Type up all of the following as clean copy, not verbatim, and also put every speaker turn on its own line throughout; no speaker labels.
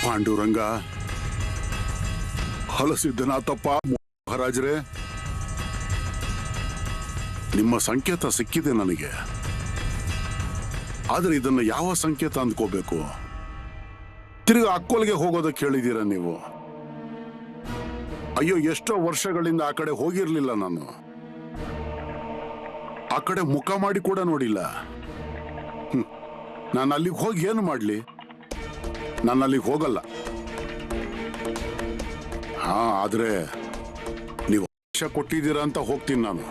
ಪಾಂಡುರಂಗ, ಹಲಸಿದ್ದನಾಥಪ್ಪ, ಮಹಾರಾಜರೇ, ನಿಮ್ಮ ಸಂಕೇತ ಸಿಕ್ಕಿದೆ ನನಗೆ. ಆದ್ರೆ ಇದನ್ನು ಯಾವ ಸಂಕೇತ ಅಂದ್ಕೋಬೇಕು? ತಿರುಗಿ ಅಕ್ಕೋಲ್ಗೆ ಹೋಗೋದಕ್ಕೆ ಹೇಳಿದ್ದೀರಾ ನೀವು. ಅಯ್ಯೋ, ಎಷ್ಟೋ ವರ್ಷಗಳಿಂದ ಆ ಕಡೆ ಹೋಗಿರ್ಲಿಲ್ಲ ನಾನು. ಆ ಕಡೆ ಮುಖ ಮಾಡಿ ಕೂಡ ನೋಡಿಲ್ಲ. ನಾನು ಅಲ್ಲಿಗೆ ಹೋಗಿ ಏನು ಮಾಡ್ಲಿ? ನಾನು ಅಲ್ಲಿಗೆ ಹೋಗಲ್ಲ. ಆದ್ರೆ ನೀವು ಅವಕಾಶ ಕೊಟ್ಟಿದ್ದೀರಾ ಅಂತ ಹೋಗ್ತೀನಿ ನಾನು.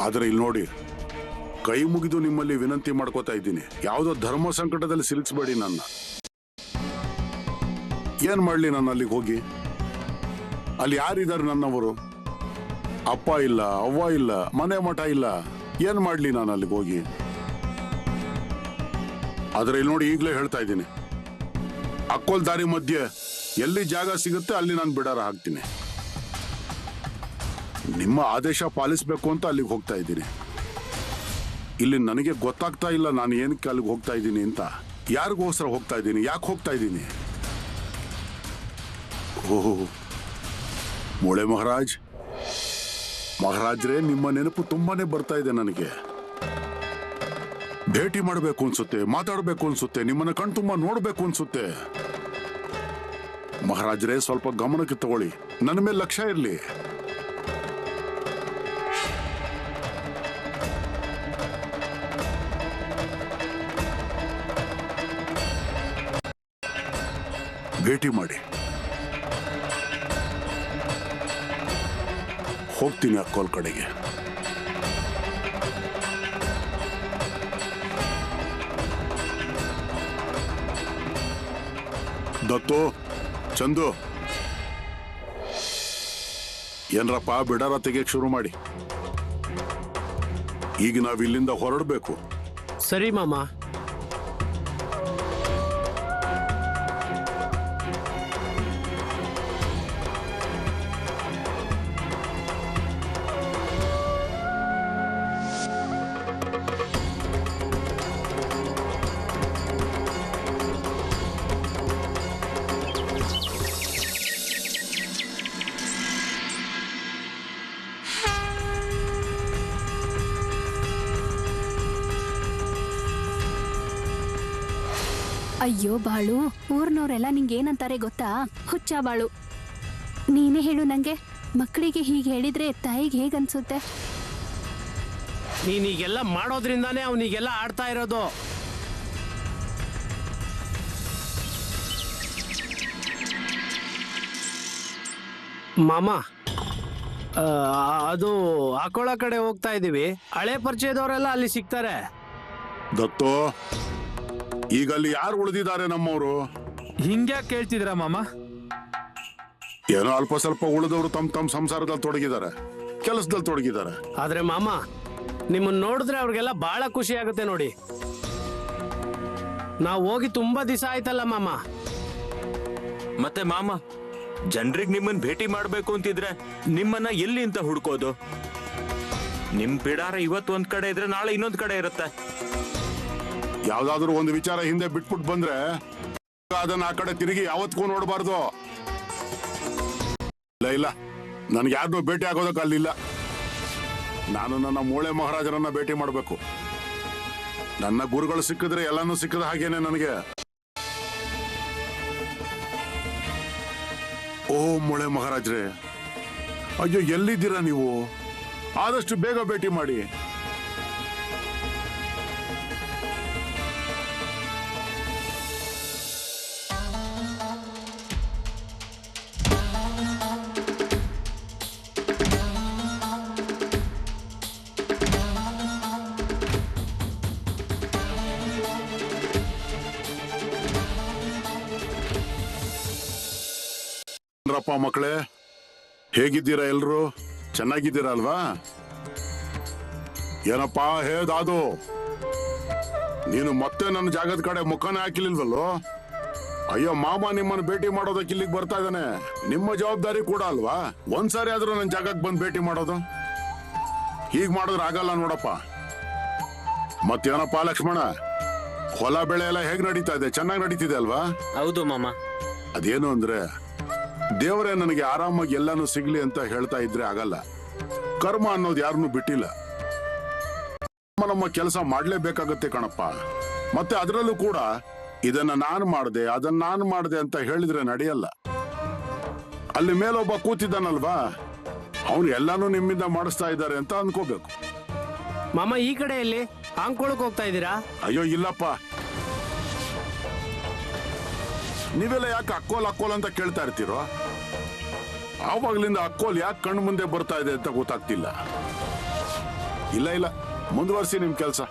ಆದ್ರೆ ಇಲ್ಲಿ ನೋಡಿ, ಕೈ ಮುಗಿದು ನಿಮ್ಮಲ್ಲಿ ವಿನಂತಿ ಮಾಡ್ಕೋತಾ ಇದ್ದೀನಿ, ಯಾವುದೋ ಧರ್ಮ ಸಂಕಟದಲ್ಲಿ ಸಿಲುಕಿಸಬೇಡಿ ನನ್ನ. ಏನ್ ಮಾಡ್ಲಿ ನಾನು ಅಲ್ಲಿಗೆ ಹೋಗಿ? ಅಲ್ಲಿ ಯಾರಿದ್ದಾರೆ ನನ್ನವರು? ಅಪ್ಪ ಇಲ್ಲ, ಅವ್ವ ಇಲ್ಲ, ಮನೆ ಮಠ ಇಲ್ಲ. ಏನ್ ಮಾಡ್ಲಿ ನಾನು ಅಲ್ಲಿಗೆ ಹೋಗಿ? ಆದ್ರೆ ಇಲ್ಲಿ ನೋಡಿ, ಈಗಲೇ ಹೇಳ್ತಾ ಇದ್ದೀನಿ, ಅಕ್ಕೋಲ್ ದಾರಿ ಮಧ್ಯೆ ಎಲ್ಲಿ ಜಾಗ ಸಿಗುತ್ತೆ ಅಲ್ಲಿ ನಾನು ಬಿಡಾರ ಹಾಕ್ತೀನಿ. ನಿಮ್ಮ ಆದೇಶ ಪಾಲಿಸಬೇಕು ಅಂತ ಅಲ್ಲಿಗೆ ಹೋಗ್ತಾ ಇದ್ದೀನಿ. ಇಲ್ಲಿ ನನಗೆ ಗೊತ್ತಾಗ್ತಾ ಇಲ್ಲ ನಾನು ಏನಕ್ಕೆ ಅಲ್ಲಿಗೆ ಹೋಗ್ತಾ ಇದ್ದೀನಿ ಅಂತ. ಯಾರಿಗೋಸ್ಕರ ಹೋಗ್ತಾ ಇದ್ದೀನಿ, ಯಾಕೆ ಹೋಗ್ತಾ ಇದ್ದೀನಿ? ಓಹೋ, ಮೂಳೆ ಮಹಾರಾಜ್ರೇ, ನಿಮ್ಮ ನೆನಪು ತುಂಬಾನೇ ಬರ್ತಾ ಇದೆ ನನಗೆ. ಭೇಟಿ ಮಾಡಬೇಕು ಅನ್ಸುತ್ತೆ, ಮಾತಾಡಬೇಕು ಅನ್ಸುತ್ತೆ, ನಿಮ್ಮನ್ನ ಕಣ್ತುಂಬ ನೋಡ್ಬೇಕು ಅನ್ಸುತ್ತೆ. ಮಹಾರಾಜ್ರೇ, ಸ್ವಲ್ಪ ಗಮನಕ್ಕೆ ತಗೊಳ್ಳಿ, ನನ್ನ ಮೇಲೆ ಲಕ್ಷ್ಯ ಇರಲಿ. ಭೇಟಿ ಮಾಡಿ. ಹೋಗ್ತೀನಿ ಅಕ್ಕೋಲ್ ಕಡೆಗೆ. ದತ್ತು, ಚಂದು, ಏನ್ರಪ್ಪ ಬಿಡಾರ ತೆಗೆಯಕ್ ಶುರು ಮಾಡಿ. ಈಗ ನಾವ್ ಇಲ್ಲಿಂದ ಹೊರಡ್ಬೇಕು.
ಸರಿ ಮಾಮ.
ಅಯ್ಯೋ ಬಾಳು, ಊರ್ನವರೆಲ್ಲ ನಿಂಗೇನಂತಾರೆ ಗೊತ್ತಾ? ಹುಚ್ಚ ಬಾಳು. ನೀನೇ ಹೇಳು ನಂಗೆ, ಮಕ್ಕಳಿಗೆ ಹೀಗೆ ಹೇಳಿದ್ರೆ ತಾಯಿಗೆ ಹೇಗನ್ಸುತ್ತೆ?
ನೀನೀಗೆಲ್ಲ ಮಾಡೋದ್ರಿಂದಾನೇ ಅವನಿಗೆಲ್ಲ ಆಡ್ತಾ ಇರೋದು. ಮಾಮ, ಅದು ಆಕೋಳ ಕಡೆ ಹೋಗ್ತಾ ಇದೀವಿ. ಹಳೆ ಪರಿಚಯದವರೆಲ್ಲ ಅಲ್ಲಿ ಸಿಗ್ತಾರೆ.
ದತ್ತು, ಈಗ ಅಲ್ಲಿ ಯಾರು ಉಳಿದಿದ್ದಾರೆ ನಮ್ಮವರು?
ಹಿಂಗ್ಯಾಕೆ ಕೇಳ್ತಿದ್ರ ಮಾಮ?
ಏನೋ ಅಲ್ಪ ಸ್ವಲ್ಪ ಉಳಿದವರು ತಮ್ಮ ಸಂಸಾರದಲ್ಲಿ ತೊಡಗಿದ್ದಾರೆ, ಕೆಲಸದಲ್ಲಿ ತೊಡಗಿದ್ದಾರೆ.
ಆದ್ರೆ ಮಾಮ, ನಿಮ್ಮನ್ನ ನೋಡಿದ್ರೆ ಅವ್ರಿಗೆಲ್ಲ ಬಹಳ ಖುಷಿ ಆಗುತ್ತೆ ನೋಡಿ. ನಾವು ಹೋಗಿ ತುಂಬಾ ದಿವಸ ಆಯ್ತಲ್ಲ ಮಾಮ.
ಮತ್ತೆ ಮಾಮ, ಜನರಿಗೆ ನಿಮ್ಮನ್ನ ಭೇಟಿ ಮಾಡ್ಬೇಕು ಅಂತಿದ್ರೆ ನಿಮ್ಮನ್ನ ಎಲ್ಲಿ ಅಂತ ಹುಡ್ಕೋದು? ನಿಮ್ ಬಿಡಾರ ಇವತ್ತು ಒಂದ್ ಕಡೆ ಇದ್ರೆ ನಾಳೆ ಇನ್ನೊಂದ್ ಕಡೆ ಇರುತ್ತೆ.
ಯಾವ್ದಾದ್ರು ಒಂದು ವಿಚಾರ ಹಿಂದೆ ಬಿಟ್ಬಿಟ್ಟು ಬಂದ್ರೆ ಅದನ್ನ ಆ ಕಡೆ ತಿರುಗಿ ಯಾವತ್ತಿಗೂ ನೋಡಬಾರ್ದು. ಇಲ್ಲ, ನನ್ಗೆ ಯಾರನ್ನೂ ಭೇಟಿ ಆಗೋದಕ್ಕೆ ಅಲ್ಲಿಲ್ಲ. ನಾನು ನನ್ನ ಮೂಳೆ ಮಹಾರಾಜರನ್ನ ಭೇಟಿ ಮಾಡಬೇಕು. ನನ್ನ ಗುರುಗಳು ಸಿಕ್ಕಿದ್ರೆ ಎಲ್ಲಾನು ಸಿಕ್ಕದ ಹಾಗೇನೆ ನನಗೆ. ಓ ಮೂಳೆ ಮಹಾರಾಜ್ರೆ, ಅಯ್ಯೋ ಎಲ್ಲಿದ್ದೀರಾ ನೀವು? ಆದಷ್ಟು ಬೇಗ ಭೇಟಿ ಮಾಡಿ. ರಪ್ಪ ಮಕ್ಕಳೇ, ಹೇಗಿದ್ದೀರಾ? ಎಲ್ರು ಚೆನ್ನಾಗಿದ್ದೀರಾ ಅಲ್ವಾ? ಏನಪ್ಪಾ ಹೇ ದಾದು, ನೀನು ಮತ್ತೆ ನನ್ನ ಜಾಗದ ಕಡೆ ಮುಖನೇ ಹಾಕಿಲ್ವಲ್ಲೋ? ಅಯ್ಯೋ ಮಾಮ ನಿಮ್ಮನ್ನು ಭೇಟಿ ಮಾಡೋದಕ್ಕೆ ಇಲ್ಲಿಗೆ ಬರ್ತಾ ಇದ್ದಾನೆ. ನಿಮ್ಮ ಜವಾಬ್ದಾರಿ ಕೂಡ ಅಲ್ವಾ ಒಂದ್ಸಾರಿ ಆದ್ರೂ ನನ್ನ ಜಾಗಕ್ಕೆ ಬಂದು ಭೇಟಿ ಮಾಡೋದು? ಹೀಗ್ ಮಾಡಿದ್ರೆ ಆಗಲ್ಲ ನೋಡಪ್ಪ. ಮತ್ತೇನಪ್ಪ ಲಕ್ಷ್ಮಣ, ಹೊಲ ಬೆಳೆ ಎಲ್ಲ ಹೇಗ್ ನಡೀತಾ ಇದೆ? ಚೆನ್ನಾಗಿ ನಡೀತಿದೆ ಅಲ್ವಾ?
ಹೌದು ಮಾಮ.
ಅದೇನು ಅಂದ್ರೆ ದೇವರೇ ನನಗೆ ಆರಾಮಾಗಿ ಎಲ್ಲಾನು ಸಿಗ್ಲಿ ಅಂತ ಹೇಳ್ತಾ ಇದ್ರೆ ಆಗಲ್ಲ. ಕರ್ಮ ಅನ್ನೋದು ಯಾರನ್ನೂ ಬಿಟ್ಟಿಲ್ಲ. ನಮ್ಮ ಕೆಲಸ ಮಾಡ್ಲೇಬೇಕಾಗತ್ತೆ ಕಣಪ್ಪ. ಮತ್ತೆ ಅದರಲ್ಲೂ ಕೂಡ ಇದನ್ನ ನಾನು ಮಾಡ್ದೆ ಅದನ್ನ ನಾನು ಮಾಡ್ದೆ ಅಂತ ಹೇಳಿದ್ರೆ ನಡೆಯಲ್ಲ. ಅಲ್ಲಿ ಮೇಲೊಬ್ಬ ಕೂತಿದ್ದಾನಲ್ವಾ, ಅವನು ಎಲ್ಲಾನು ನಿಮ್ಮಿಂದ ಮಾಡಿಸ್ತಾ ಇದ್ದಾರೆ ಅಂತ ಅನ್ಕೋಬೇಕು.
ಮಾಮ ಈ ಕಡೆಯಲ್ಲಿ ಹಾಂಗ್ಕೊಳಕ್ ಹೋಗ್ತಾ ಇದ್ದೀರಾ?
ಅಯ್ಯೋ ಇಲ್ಲಪ್ಪ, ನೀವೆಲ್ಲ ಯಾಕೆ ಅಕ್ಕೋಲ್ ಅಕ್ಕೋಲ್ ಅಂತ ಕೇಳ್ತಾ ಇರ್ತೀರೋ? ಆವಾಗ್ಲಿಂದ ಅಕ್ಕೋಲ್ ಯಾಕೆ ಕಣ್ಣು ಮುಂದೆ ಬರ್ತಾ ಇದೆ ಅಂತ ಗೊತ್ತಾಗ್ತಿಲ್ಲ. ಇಲ್ಲ ಇಲ್ಲ, ಮುಂದುವರಿಸಿ ನಿಮ್ ಕೆಲಸ.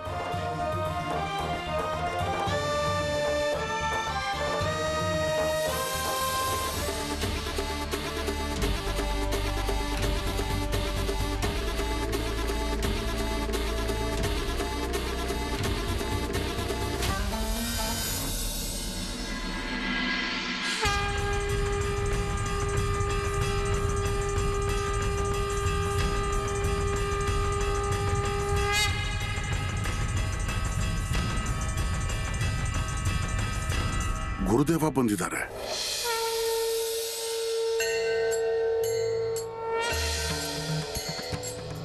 ಗುರುದೇವ ಬಂದಿದ್ದಾರೆ.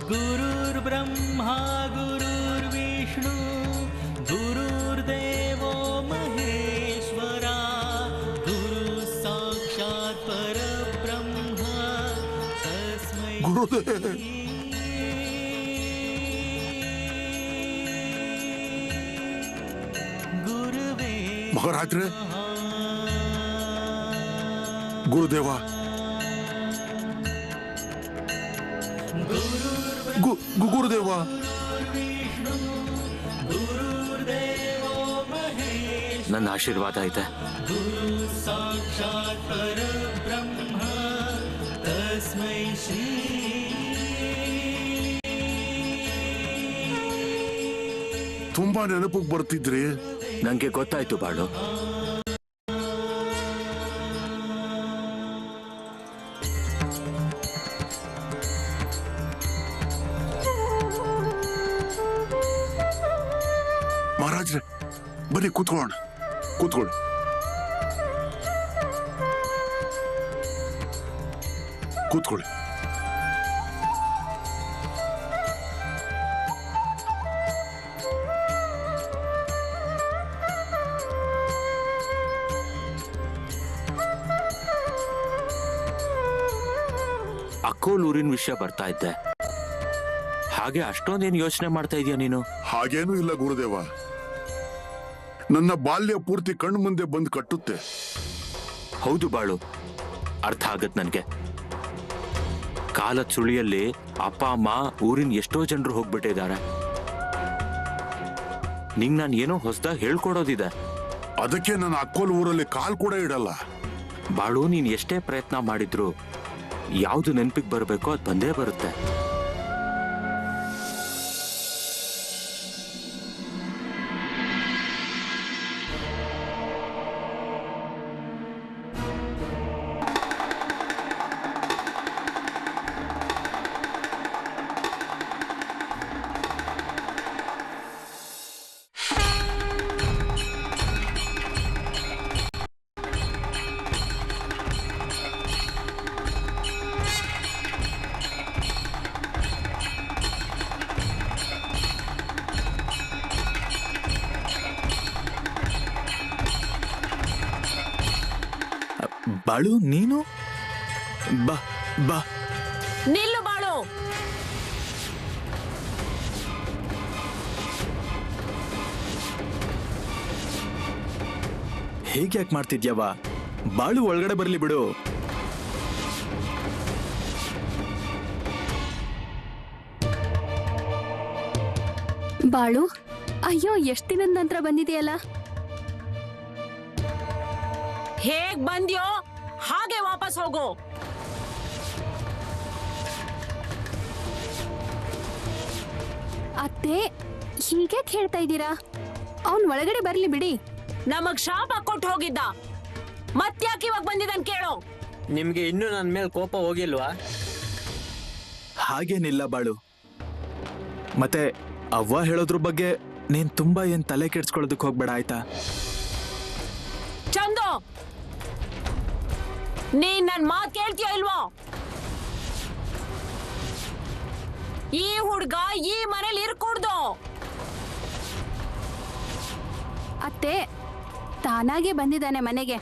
ಗುರುರ್ಬ್ರಹ್ಮ ಗುರುರ್ವಿಷ್ಣು ಗುರುರ್ದೇವೋ ಮಹೇಶ್ವರ ಗುರು ಸಾಕ್ಷಾತ್ ಪರಬ್ರಹ್ಮ ತಸ್ಮೈ
ಗುರುದೇವ
ಗುರುವೇ
ಮಹಾರಾಜ್ರೆ, ಗುರುದೇವ, ಗುರುದೇವ,
ನನ್ನ ಆಶೀರ್ವಾದ ಐತೆ.
ಗುರು ಸಾಕ್ಷಾತ್ ಪರಬ್ರಹ್ಮ ತಸ್ಮೈ ಶ್ರೀ.
ತುಂಬಾ ನೆನಪಿಗೆ ಬರ್ತಿದ್ರಿ.
ನಂಗೆ ಗೊತ್ತಾಯ್ತು ಬಾಳು.
ಮಹಾರಾಜ್ರೆ, ಬನ್ನಿ ಕೂತ್ಕೊಳ್ಳೋಣ. ಕೂತ್ಕೊಳ್ಳಿ. ಕೂತ್ಕೊಳ್ಳಿ.
ಅಕ್ಕೋಲ್ ಊರಿನ ವಿಷಯ ಬರ್ತಾ ಇದ್ದೆ. ಹಾಗೆ ಅಷ್ಟೊಂದೇನು ಯೋಚನೆ ಮಾಡ್ತಾ ಇದೀಯ ನೀನು?
ಹಾಗೇನೂ ಇಲ್ಲ ಗುರುದೇವ, ನನ್ನ ಬಾಲ್ಯ ಪೂರ್ತಿ ಕಣ್ಣು ಮುಂದೆ ಬಂದು ಕಟ್ಟುತ್ತೆ.
ಹೌದು ಬಾಳು, ಅರ್ಥ ಆಗತ್ ನನ್ಗೆ. ಕಾಲದ ಸುಳಿಯಲ್ಲಿ ಅಪ್ಪ ಅಮ್ಮ ಊರಿನ ಎಷ್ಟೋ ಜನರು ಹೋಗ್ಬಿಟ್ಟಿದ್ದಾರೆ. ನಿಂಗ್ ನಾನು ಏನೋ ಹೊಸದಾಗಿ ಹೇಳ್ಕೊಡೋದಿದೆ.
ಅದಕ್ಕೆ ನನ್ನ ಅಕ್ಕೋಲ್ ಊರಲ್ಲಿ ಕಾಲ್ ಕೂಡ ಇಡಲ್ಲ.
ಬಾಳು, ನೀನ್ ಎಷ್ಟೇ ಪ್ರಯತ್ನ ಮಾಡಿದ್ರು ಯಾವ್ದು ನೆನಪಿಗೆ ಬರಬೇಕೋ ಅದು ಬಂದೇ ಬರುತ್ತೆ.
ಬಾಳು, ನೀನು ಬಾ ಬಾ.
ನಿಲ್ಲು ಬಾಳು.
ಹೇಗೆ ಯಾಕೆ ಮಾಡ್ತಿದ್ಯಾವ? ಬಾಳು ಒಳಗಡೆ ಬರ್ಲಿ ಬಿಡು.
ಬಾಳು, ಅಯ್ಯೋ ಎಷ್ಟ್ ದಿನದ ನಂತರ ಬಂದಿದೆಯಲ್ಲ.
ಹೇಗ್ ಬಂದ್ಯೋ ಹಾಗೆ ವಾಪಸ್ ಹೋಗು.
ಅತ್ತೆ, ಹೀಗೆ ಹೇಳ್ತಾ ಇದ್ದೀರಾ? ಅವನ್ ಒಳಗಡೆ ಬರ್ಲಿ ಬಿಡಿ.
ನಮಗ್ ಶಾಪ ಕೊಟ್ಟು ಹೋಗಿದ್ದ, ಮತ್ತ್ಯಾಕೆ ಇವಾಗ ಬಂದಿದ್ದಾನ್ ಕೇಳೋ.
ನಿಮ್ಗೆ ಇನ್ನೂ ನನ್ನ ಮೇಲೆ ಕೋಪ ಹೋಗಿಲ್ವಾ?
ಹಾಗೇನಿಲ್ಲ ಬಾಳು. ಮತ್ತೆ ಅವ್ವ ಹೇಳೋದ್ರ ಬಗ್ಗೆ ನೀನ್ ತುಂಬಾ ಏನ್ ತಲೆ ಕೆಡ್ಸ್ಕೊಳ್ಳೋದಕ್ಕೆ ಹೋಗ್ಬೇಡ ಆಯ್ತಾ?
ಚಂದು, ನೀನ್ ನನ್ ಮಾತ್ ಕೇಳ್ತೀಯ ಇಲ್ವೋ? ಈ ಹುಡ್ಗ ಈ ಮನೇಲಿ ಇರ್ಕೂಡ್ದು.
ಅತ್ತೆ ತಾನಾಗೆ ಬಂದಿದ್ದಾನೆ ಮನೆಗೆ.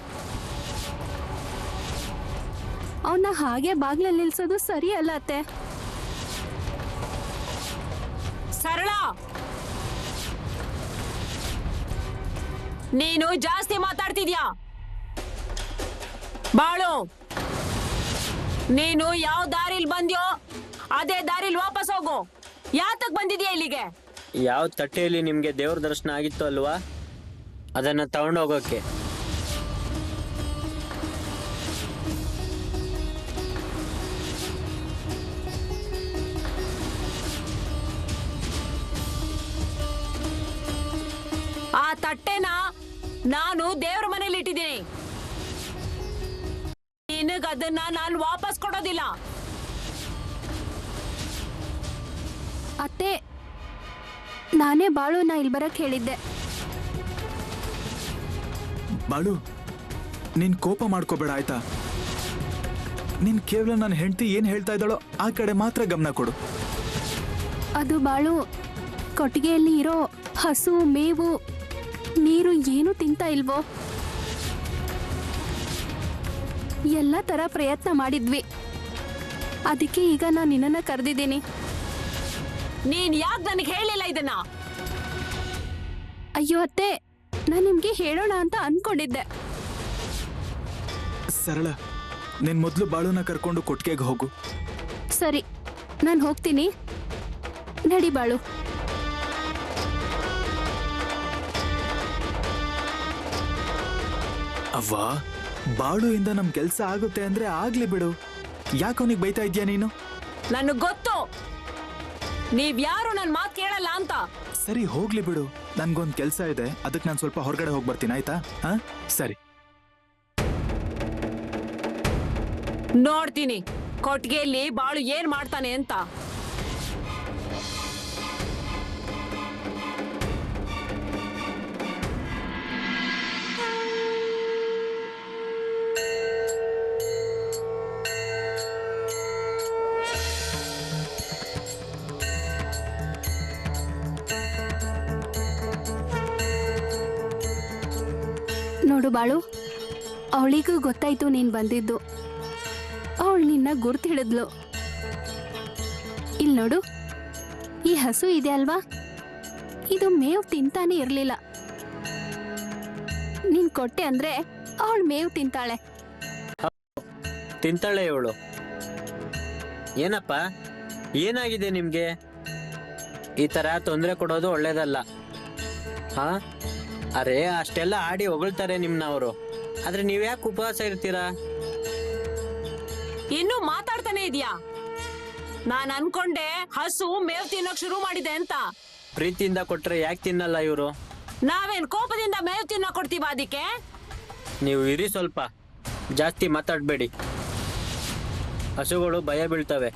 ಅವನ್ನ ಹಾಗೆ ಬಾಗ್ಲಲ್ಲಿ ನಿಲ್ಸೋದು ಸರಿ ಅಲ್ಲ ಅತ್ತೆ.
ಸರಳ, ನೀನು ಜಾಸ್ತಿ ಮಾತಾಡ್ತಿದ್ಯಾ. ಬಾಳು, ನೀನು ಯಾವ ದಾರಿಲ್ ಬಂದ್ಯೋ ಅದೇ ದಾರಿಲ್ ವಾಪಸ್ ಹೋಗು. ಯಾತಕ್ ಬಂದಿದ್ಯಾ ಇಲ್ಲಿಗೆ?
ಯಾವ ತಟ್ಟೆಯಲ್ಲಿ ನಿಮ್ಗೆ ದೇವ್ರ ದರ್ಶನ ಆಗಿತ್ತು ಅಲ್ವಾ, ಅದನ್ನ ತಗೊಂಡೋಗೋಕೆ.
ಆ ತಟ್ಟೆನ ನಾನು ದೇವ್ರ ಮನೇಲಿ ಇಟ್ಟಿದ್ದೀನಿ. ನಿನಗ್ ಅದನ್ನ ನಾನು ವಾಪಸ್ ಕೊಡೋದಿಲ್ಲ.
ಅತ್ತೆ ನಾನೇ ಬಾಳುನ ಇಲ್ಲಿ ಬರಕ್ ಹೇಳಿದ್ದೆ.
ಬಾಳು, ನೀನ್ ಕೋಪ ಮಾಡ್ಕೋಬೇಡ ಆಯ್ತಾ? ನೀನ್ ಕೇವಲ ನನ್ನ ಹೆಂಡತಿ ಏನ್ ಹೇಳ್ತಾ ಇದ್ದಾಳೋ ಆ ಕಡೆ ಮಾತ್ರ ಗಮನ ಕೊಡು.
ಅದು ಬಾಳು, ಕೊಟ್ಟಿಗೆಯಲ್ಲಿ ಇರೋ ಹಸು, ಮೇವು, ನೀರು ಏನು ತಿಂತಾ ಇಲ್ವೋ? ಎಲ್ಲ ತರ ಪ್ರಯತ್ನ ಮಾಡಿದ್ವಿ. ಅದಕ್ಕೆ ಈಗ ನಾನು ನಿನ್ನನ್ನ ಕರೆದಿದ್ದೀನಿ.
ನೀನ್ ಯಾಕೆ ನನಗೆ ಹೇಳಿಲ್ಲ ಇದನ್ನ?
ಅಯ್ಯೋ ಅತ್ತೆ, ನಾನು ನಿಮ್ಗೆ ಹೇಳೋಣ ಅಂತ ಅನ್ಕೊಂಡಿದ್ದೆ.
ಸರಳ, ನೀನ್ ಮೊದ್ಲು ಬಾಳುನ ಕರ್ಕೊಂಡು ಕೊಟ್ಟಿಗೆಗೆ ಹೋಗು.
ಸರಿ, ನಾನು ಹೋಗ್ತೀನಿ. ನಡಿ ಬಾಳು.
ಅವ್ವಾ, ಬಾಳುಯಿಂದ ನಮ್ ಕೆಲ್ಸ ಆಗುತ್ತೆ ಅಂದ್ರೆ ಆಗ್ಲಿ ಬಿಡು. ಯಾಕವನಿಗೆ ಬೈತಾ ಇದ್ಯಾ ನೀನು?
ನನಗ್ ಗೊತ್ತು ನೀವ್ಯಾರು ನನ್ ಮಾತ್ ಕೇಳಲ್ಲ ಅಂತ.
ಸರಿ ಹೋಗ್ಲಿ ಬಿಡು, ನನ್ಗೊಂದ್ ಕೆಲ್ಸ ಇದೆ, ಅದಕ್ಕೆ ನಾನು ಸ್ವಲ್ಪ ಹೊರಗಡೆ ಹೋಗಿ ಬರ್ತೀನಿ ಆಯ್ತಾ? ಹಾ ಸರಿ.
ನೋಡ್ತೀನಿ ಕೊಟ್ಟಿಗೆಯಲ್ಲಿ ಬಾಳು ಏನ್ ಮಾಡ್ತಾನೆ ಅಂತ.
ನೋಡು ಬಾಳು, ಅವಳಿಗೂ ಗೊತ್ತಾಯ್ತು ನೀನ್ ಬಂದಿದ್ದು. ಅವಳು ನಿನ್ನ ಗುರ್ತು ಹಿಡಿದ್ಲು. ಇಲ್ಲಿ ನೋಡು, ಈ ಹಸು ಇದೆ ಅಲ್ವಾ, ಇದು ಮೇವು ತಿಂತಾನೆ ಇರ್ಲಿಲ್ಲ. ನೀನ್ ಕೊಟ್ಟೆ ಅಂದ್ರೆ ಅವಳು ಮೇವು ತಿಂತಾಳೆ.
ತಿಂತಾಳೆ ಇವಳು. ಏನಪ್ಪ, ಏನಾಗಿದೆ ನಿಮ್ಗೆ? ಈ ತರ ತೊಂದರೆ ಕೊಡೋದು ಒಳ್ಳೇದಲ್ಲ. ಹಾ, ಅರೆ ಅಷ್ಟೆಲ್ಲ ಆಡಿ ಹೊಗಳ್ತಾರೆ ನಿಮ್ನವರು, ಆದ್ರೆ ನೀವ್ಯಾಕೆ ಉಪವಾಸ ಇರ್ತೀರಾ?
ಇನ್ನು ಮಾತಾಡ್ತಾನೆ ಇದೀಯಾ? ನಾನ್ ಅನ್ಕೊಂಡೆ ಹಸು ಮೇವ್ ತಿನ್ನೋಕ್ ಶುರು ಮಾಡಿದೆ ಅಂತ.
ಪ್ರೀತಿಯಿಂದ ಕೊಟ್ರೆ ಯಾಕೆ ತಿನ್ನಲ್ಲ ಇವರು?
ನಾವೇನ್ ಕೋಪದಿಂದ ಮೇವ್ ತಿನ್ನೋ ಕೊಡ್ತೀವ ಅದಕ್ಕೆ?
ನೀವು ಇರಿ ಸ್ವಲ್ಪ, ಜಾಸ್ತಿ ಮಾತಾಡ್ಬೇಡಿ. ಹಸುಗಳು ಭಯ ಬೀಳ್ತವೆ.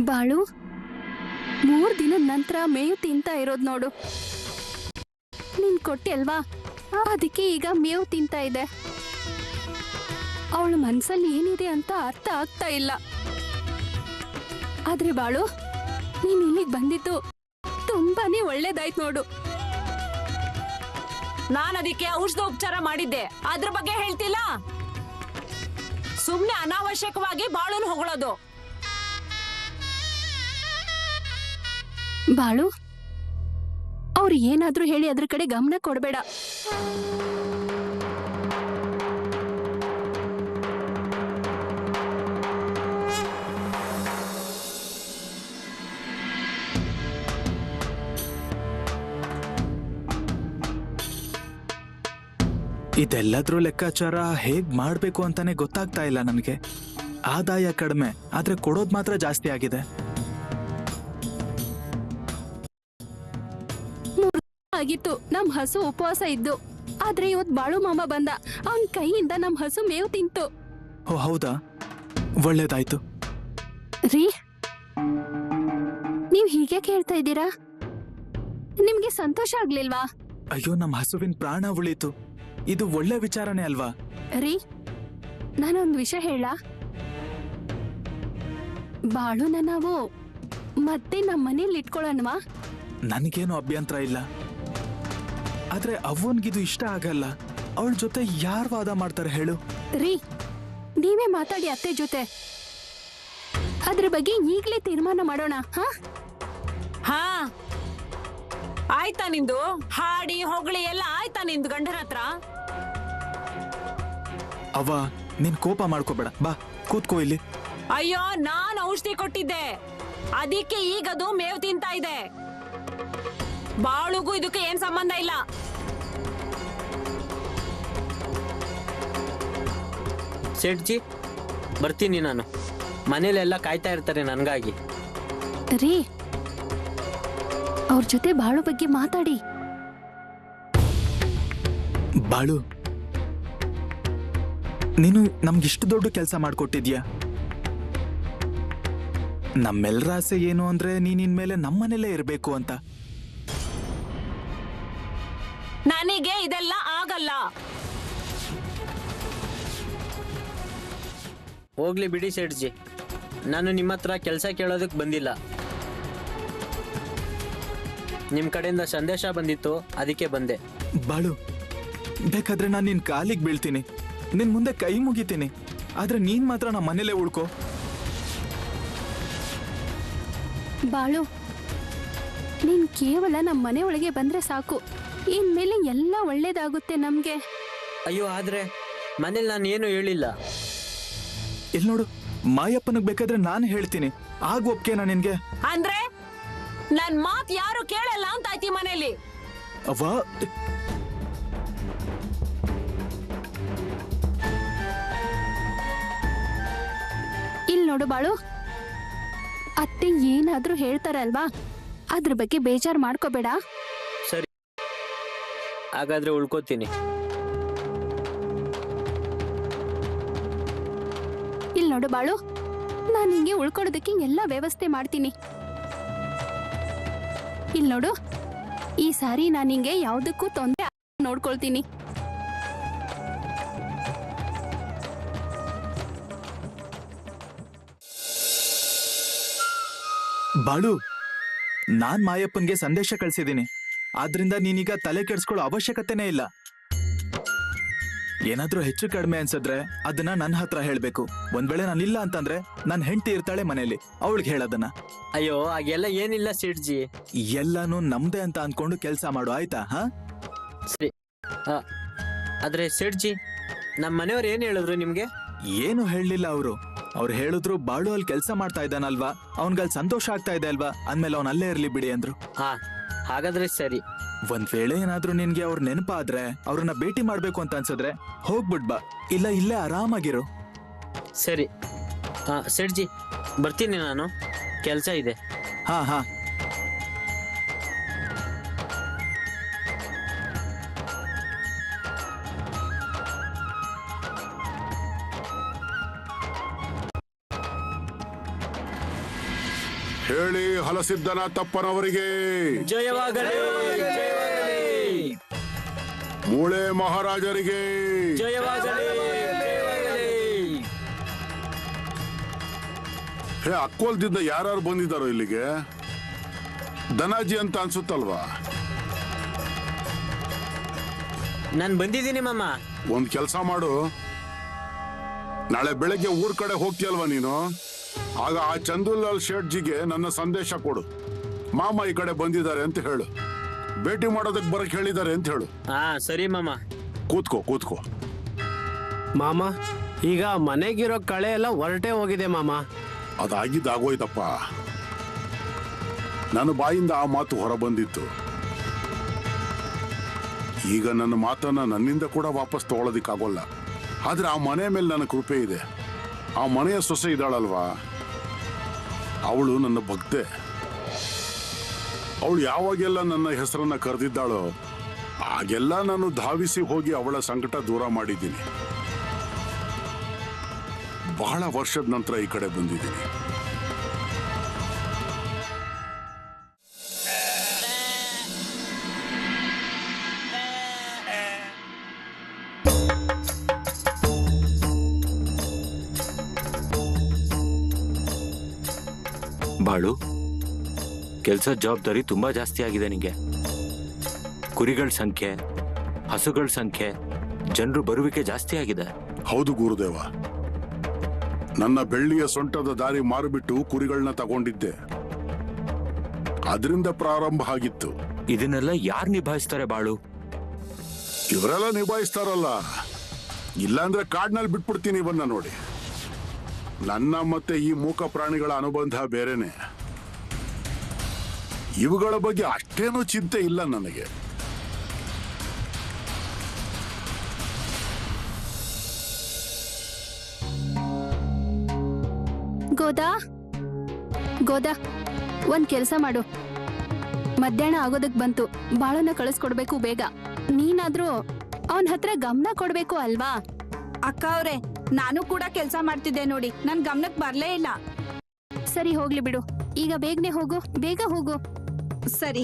ಬಾಳು, 3 ದಿನದ ನಂತರ ಮೇವು ತಿಂತಾ ಇರೋದ್ ನೋಡು. ನೀನ್ ಕೊಟ್ಟೆ ಅಲ್ವಾ, ಅದಕ್ಕೆ ಈಗ ಮೇವು ತಿಂತಾ ಇದೆ. ಅವಳ ಮನ್ಸಲ್ಲಿ ಏನಿದೆ ಅಂತ ಅರ್ಥ ಆಗ್ತಾ ಇಲ್ಲ. ಆದ್ರೆ ಬಾಳು, ನೀನ್ ಇಲ್ಲಿಗೆ ಬಂದಿದ್ದು ತುಂಬಾನೇ ಒಳ್ಳೇದಾಯ್ತು ನೋಡು.
ನಾನ್ ಅದಕ್ಕೆ ಔಷಧ ಉಪಚಾರ ಮಾಡಿದ್ದೆ, ಅದ್ರ ಬಗ್ಗೆ ಹೇಳ್ತಿಲ್ಲ. ಸುಮ್ನೆ ಅನಾವಶ್ಯಕವಾಗಿ ಬಾಳುನ್ ಹೊಗಳೋದು.
ಬಾಳು, ಅವ್ರು ಏನಾದ್ರೂ ಹೇಳಿ ಅದ್ರ ಕಡೆ ಗಮನ ಕೊಡ್ಬೇಡ.
ಇದೆಲ್ಲದ್ರೂ ಲೆಕ್ಕಾಚಾರ ಹೇಗ್ ಮಾಡ್ಬೇಕು ಅಂತಾನೆ ಗೊತ್ತಾಗ್ತಾ ಇಲ್ಲ ನನಗೆ. ಆದಾಯ ಕಡಿಮೆ ಆದ್ರೆ ಕೊಡೋದ್ ಮಾತ್ರ ಜಾಸ್ತಿ ಆಗಿದೆ.
ಆಗಿತ್ತು ನಮ್ ಹಸು ಉಪವಾಸ ಇದ್ದು, ಆದ್ರೆ ಇವತ್ ಬಾಳು ಮಾಮ ಬಂದ, ಅವನ್ ಕೈಯಿಂದ ನಮ್ ಹಸು ಮೇವು ತಿಂತು.
ಓ ಹೌದಾ, ಒಳ್ಳೇದಾಯ್ತು.
ರೀ, ನೀವ್ ಹೀಗೆ ಕೇಳ್ತಾ ಇದ್ದೀರಾ? ನಿಮ್ಗೆ ಸಂತೋಷ ಆಗ್ಲಿಲ್ವಾ?
ಅಯ್ಯೋ, ನಮ್ ಹಸುವಿನ ಪ್ರಾಣ ಉಳೀತು. ಇದು ಒಳ್ಳೆ ವಿಚಾರನೇ ಅಲ್ವಾ?
ರೀ, ನಾನೊಂದ್ ವಿಷಯ ಹೇಳ. ಬಾಳುನ ನಾವು ಮತ್ತೆ ನಮ್ ಮನೇಲಿ ಇಟ್ಕೊಳ್ಳೋಣವಾ?
ನನ್ಗೇನು ಅಭ್ಯಂತರ ಇಲ್ಲ, ಆದ್ರೆ ಅವನ್ಗಿದು ಇಷ್ಟ ಆಗಲ್ಲ. ಅವಳ ಜೊತೆ ಯಾರ್ ವಾದ ಮಾಡ್ತಾರೆ ಹೇಳು?
ರೀ, ನೀವೇ ಮಾತಾಡಿ ಅತ್ತೆ ಜೊತೆ, ಅದ್ರ ಬಗ್ಗೆ ಈಗ್ಲೇ ತೀರ್ಮಾನ ಮಾಡೋಣ.
ಹಾ, ಆಯ್ತಾ ನಿಂದು ಹಾಡಿ ಹೊಗಳಿ ಎಲ್ಲ ಆಯ್ತಾ ನಿಂದು ಗಂಡನ ಹತ್ರ?
ಅವ್ವ, ನೀನ್ ಕೋಪ ಮಾಡ್ಕೋಬೇಡ, ಬಾ ಕೂತ್ಕೋ ಇಲ್ಲಿ.
ಅಯ್ಯೋ, ನಾನ್ ಔಷಧಿ ಕೊಟ್ಟಿದ್ದೆ, ಅದಕ್ಕೆ ಈಗದು ಮೇವು ತಿಂತಾ ಇದೆ. ಬಾಳುಗೂ ಇದಕ್ಕೆ ಏನ್ ಸಂಬಂಧ ಇಲ್ಲ.
ಸೇಠ್ಜಿ, ಬರ್ತೀನಿ ನಾನು. ಮನೇಲೆಲ್ಲ ಕಾಯ್ತಾ ಇರ್ತಾರೆ ನನ್ಗಾಗಿ.
ರೀ, ಅವ್ರ ಜೊತೆ ಬಾಳು ಬಗ್ಗೆ ಮಾತಾಡಿ.
ಬಾಳು, ನೀನು ನಮ್ಗಿಷ್ಟು ದೊಡ್ಡ ಕೆಲಸ ಮಾಡ್ಕೊಟ್ಟಿದ್ಯಾ. ನಮ್ಮೆಲ್ಲರ ಆಸೆ ಏನು ಅಂದ್ರೆ ನೀನ್ ಇನ್ಮೇಲೆ ನಮ್ಮನೇಲೇ ಇರ್ಬೇಕು ಅಂತ.
ನನಗೆ ಇದೆಲ್ಲ ಆಗಲ್ಲ.
ಹೋಗ್ಲಿ ಬಿಡಿ ಸೇಠ್ಜಿ, ನಾನು ನಿಮ್ಮ ಹತ್ರ ಕೆಲಸ ಕೇಳೋದಕ್ಕೆ ಬಂದಿಲ್ಲ. ನಿಮ್ ಕಡೆಯಿಂದ ಸಂದೇಶ ಬಂದಿತ್ತು, ಅದಕ್ಕೆ ಬಂದೆ.
ಬಾಳು, ಬೇಕಾದ್ರೆ ನಾನು ನಿನ್ ಕಾಲಿಗೆ ಬೀಳ್ತೀನಿ, ನಿನ್ ಮುಂದೆ ಕೈ ಮುಗಿತೀನಿ, ಆದ್ರೆ ನೀನ್ ಮಾತ್ರ ನಮ್ಮ ಮನೇಲೇ ಉಳ್ಕೋ.
ಬಾಳು, ನೀನ್ ಕೇವಲ ನಮ್ಮ ಮನೆ ಒಳಗೆ ಬಂದ್ರೆ ಸಾಕು, ಇನ್ಮೇಲೆ ಎಲ್ಲ ಒಳ್ಳೇದಾಗುತ್ತೆ ನಮ್ಗೆ.
ಅಯ್ಯೋ, ಆದ್ರೆ ಮನೇಲಿ ನಾನು ಏನು ಹೇಳಿಲ್ಲ.
ಇಲ್ಲಿ ನೋಡು, ಮಾಯಪ್ಪನಿಗೆ ಬೇಕಾದ್ರೆ ನಾನು ಹೇಳ್ತೀನಿ, ಆಗ ಒಪ್ಕೆನಾ ನಿನ್ಗೆ?
ಅಂದ್ರೆ ನನ್ ಮಾತ್ ಯಾರು ಕೇಳಲ್ಲ ಅಂತ ಆಯ್ತಿ ಮನೇಲಿ.
ಅವ್ವ,
ಇಲ್ಲಿ ನೋಡು ಬಾಳು, ಅತ್ತೆ ಏನಾದ್ರೂ ಹೇಳ್ತಾರಲ್ವಾ, ಅದ್ರ ಬಗ್ಗೆ ಬೇಜಾರ್ ಮಾಡ್ಕೋಬೇಡ.
ಸರಿ, ಹಾಗಾದ್ರೆ ಉಳ್ಕೋತೀನಿ.
ಇಲ್ಲಿ ನೋಡು ಬಾಳು, ನಾನು ಹಿಂಗೆ ಉಳ್ಕೊಳೋದಕ್ಕೆ ಎಲ್ಲ ವ್ಯವಸ್ಥೆ ಮಾಡ್ತೀನಿ. ಇಲ್ಲಿ ನೋಡು, ಈ ಸಾರಿ ನಾನು ಹಿಂಗೆ ಯಾವುದಕ್ಕೂ ತೊಂದರೆ ನೋಡ್ಕೊಳ್ತೀನಿ.
ಬಾಳು, ನಾನ್ ಮಾಯಪ್ಪನ್ಗೆ ಸಂದೇಶ ಕಳ್ಸಿದ್ದೀನಿ, ಆದ್ರಿಂದ ನೀನೀಗ ತಲೆ ಕೆಡ್ಸ್ಕೊಳ್ಳೋ ಅವಶ್ಯಕತೆನೇ ಇಲ್ಲ. ಏನಾದ್ರೂ ಹೆಚ್ಚು ಕಡಿಮೆ ಅನ್ಸಿದ್ರೆ ಅದನ್ನ ನನ್ನ ಹತ್ರ ಹೇಳ್ಬೇಕು. ಒಂದ್ ವೇಳೆ ನಾನಿಲ್ಲ ಅಂತಂದ್ರೆ ನನ್ ಹೆಂಡತಿ ಇರ್ತಾಳೆ ಮನೇಲಿ, ಅವಳಿಗೆ ಹೇಳೋದನ್ನ.
ಅಯ್ಯೋ, ಹಾಗೆಲ್ಲ ಏನಿಲ್ಲ ಸೇಠ್ಜಿ.
ಎಲ್ಲಾನು ನಮ್ದೇ ಅಂತ ಅನ್ಕೊಂಡು ಕೆಲ್ಸ ಮಾಡು, ಆಯ್ತಾ? ಹಾ,
ಸರಿ. ಆದ್ರೆ ಸೇಠ್ಜಿ, ನಮ್ಮ ಮನೆಯವ್ರು ಏನ್ ಹೇಳಿದ್ರು ನಿಮ್ಗೆ?
ಏನು ಹೇಳಲಿಲ್ಲ ಅವರು. ಅವ್ರು ಹೇಳಿದ್ರು, ಬಾಳು ಅಲ್ಲಿ ಕೆಲಸ ಮಾಡ್ತಾ ಇದ್ದಾನಲ್ವಾ, ಅವನ್ಗಲ್ಲಿ ಸಂತೋಷ ಆಗ್ತಾ ಇದೆ ಅಲ್ವಾ, ಅಂದ್ಮೇಲೆ ಅವ್ನ ಅಲ್ಲೇ ಇರ್ಲಿ ಬಿಡಿ ಅಂದ್ರು.
ಹಾ, ಹಾಗಾದ್ರೆ ಸರಿ.
ಒಂದ್ ವೇಳೆ ಏನಾದ್ರೂ ನಿನ್ಗೆ ಅವ್ರ ನೆನಪಾದ್ರೆ, ಅವ್ರನ್ನ ಭೇಟಿ ಮಾಡ್ಬೇಕು ಅಂತ ಅನ್ಸಿದ್ರೆ ಹೋಗ್ಬಿಡ್ ಬಾ, ಇಲ್ಲ ಇಲ್ಲೇ ಆರಾಮಾಗಿರು.
ಸರಿ. ಸೇಠ್ಜಿ, ಬರ್ತೀನಿ ನಾನು, ಕೆಲಸ ಇದೆ.
ಹಾ ಹಾ,
ಹೇಳಿ ಹಲಸಿದ್ದನಾಥಪ್ಪನವರಿಗೆ
ಜಯವಾಗಲಿ, ಜಯವಾಗಲಿ,
ಮೂಳೆ ಮಹಾರಾಜರಿಗೆ
ಜಯವಾಗಲಿ, ಜಯವಾಗಲಿ.
ಹೇ, ಅಕ್ಕೋಲ್ದಿಂದ ಯಾರು ಬಂದಿದ್ದಾರೋ ಇಲ್ಲಿಗೆ? ಧನಾಜಿ ಅಂತ ಅನ್ಸುತ್ತಲ್ವಾ?
ನಾನು ಬಂದಿದ್ದೀನಿ ಮಾಮ.
ಒಂದ್ ಕೆಲಸ ಮಾಡು, ನಾಳೆ ಬೆಳಗ್ಗೆ ಊರ್ ಕಡೆ ಹೋಗ್ತೀಯಲ್ವಾ ನೀನು, ಆಗ ಆ ಚಂದುಲಾಲ್ ಶೇಠ್ಜಿಗೆ ನನ್ನ ಸಂದೇಶ ಕೊಡು. ಮಾಮ ಈ ಕಡೆ ಬಂದಿದ್ದಾರೆ ಅಂತ ಹೇಳು. ಭೇಟಿ ಮಾಡೋದಕ್ಕೆ ಬರಕ್ ಹೇಳಿದ್ದಾರೆ ಅಂತ ಹೇಳು.
ಹಾ ಸರಿ ಮಾಮ.
ಕೂತ್ಕೋ ಕೂತ್ಕೋ.
ಮಾಮ ಈಗ ಮನೆಗಿರೋ ಕಳೆ ಎಲ್ಲ ಹೊರಟೆ ಹೋಗಿದೆ ಮಾಮ.
ಅದಾಗಿದ್ದಾಗೋಯ್ತಪ್ಪ. ನನ್ನ ಬಾಯಿಂದ ಆ ಮಾತು ಹೊರ ಬಂದಿತ್ತು. ಈಗ ನನ್ನ ಮಾತನ್ನ ನನ್ನಿಂದ ಕೂಡ ವಾಪಸ್ ತಗೊಳ್ಳೋದಿಕ್ಕಾಗೋಲ್ಲ. ಆದ್ರೆ ಆ ಮನೆ ಮೇಲೆ ನನ್ನ ಕೃಪೆ ಇದೆ. ಆ ಮನೆಯ ಸೊಸೆ ಇದ್ದಾಳಲ್ವಾ, ಅವಳು ನನ್ನ ಭಕ್ತೆ. ಅವಳು ಯಾವಾಗೆಲ್ಲ ನನ್ನ ಹೆಸರನ್ನ ಕರೆದಿದ್ದಾಳೋ ಆಗೆಲ್ಲ ನಾನು ಧಾವಿಸಿ ಹೋಗಿ ಅವಳ ಸಂಕಟ ದೂರ ಮಾಡಿದ್ದೀನಿ. ಬಹಳ ವರ್ಷದ ನಂತರ ಈ ಕಡೆ ಬಂದಿದ್ದೀನಿ.
ಬಾಳು, ಕೆಲ್ಸದ ಜವಾಬ್ದಾರಿ ತುಂಬಾ ಜಾಸ್ತಿ ಆಗಿದೆ ನಿಂಗೆ. ಕುರಿಗಳ ಸಂಖ್ಯೆ, ಹಸುಗಳ ಸಂಖ್ಯೆ, ಜನರು ಬರುವಿಕೆ ಜಾಸ್ತಿ ಆಗಿದೆ.
ಹೌದು ಗುರುದೇವ, ನನ್ನ ಬೆಳ್ಳಿಯ ಸೊಂಟದ ದಾರಿ ಮಾರಿಬಿಟ್ಟು ಕುರಿಗಳನ್ನ ತಗೊಂಡಿದ್ದೆ. ಅದರಿಂದ ಪ್ರಾರಂಭ ಆಗಿತ್ತು.
ಇದನ್ನೆಲ್ಲ ಯಾರು ನಿಭಾಯಿಸ್ತಾರೆ ಬಾಳು?
ಇವರೆಲ್ಲ ನಿಭಾಯಿಸ್ತಾರಲ್ಲ, ಇಲ್ಲಾಂದ್ರೆ ಕಾಡ್ನಲ್ಲಿ ಬಿಟ್ಬಿಡ್ತೀನಿ ಇವನ್ನ. ನೋಡಿ, ನನ್ನ ಮತ್ತೆ ಈ ಮೂಕ ಪ್ರಾಣಿಗಳ ಅನುಬಂಧ ಬೇರೆನೆ. ಇವುಗಳ ಬಗ್ಗೆ ಅಷ್ಟೇನೂ ಚಿಂತೆ ಇಲ್ಲ ನನಗೆ.
ಗೋದಾ ಗೋದಾ, ಒಂದ್ ಕೆಲ್ಸ ಮಾಡು. ಮಧ್ಯಾಹ್ನ ಆಗೋದಕ್ ಬಂತು, ಬಾಳನ್ನ ಕಳಿಸ್ಕೊಡ್ಬೇಕು ಬೇಗ. ನೀನಾದ್ರೂ ಅವನ್ ಹತ್ರ ಗಮನ ಕೊಡ್ಬೇಕು ಅಲ್ವಾ?
ಅಕ್ಕ ಅವ್ರೆ, ನಾನು ಕೂಡ ಕೆಲಸ ಮಾಡ್ತಿದ್ದೆ ನೋಡಿ, ನನ್ ಗಮನಕ್ ಬರ್ಲೇ ಇಲ್ಲ.
ಸರಿ ಹೋಗ್ಲಿ ಬಿಡು, ಈಗ ಬೇಗನೆ ಹೋಗು, ಬೇಗ ಹೋಗು.
ಸರಿ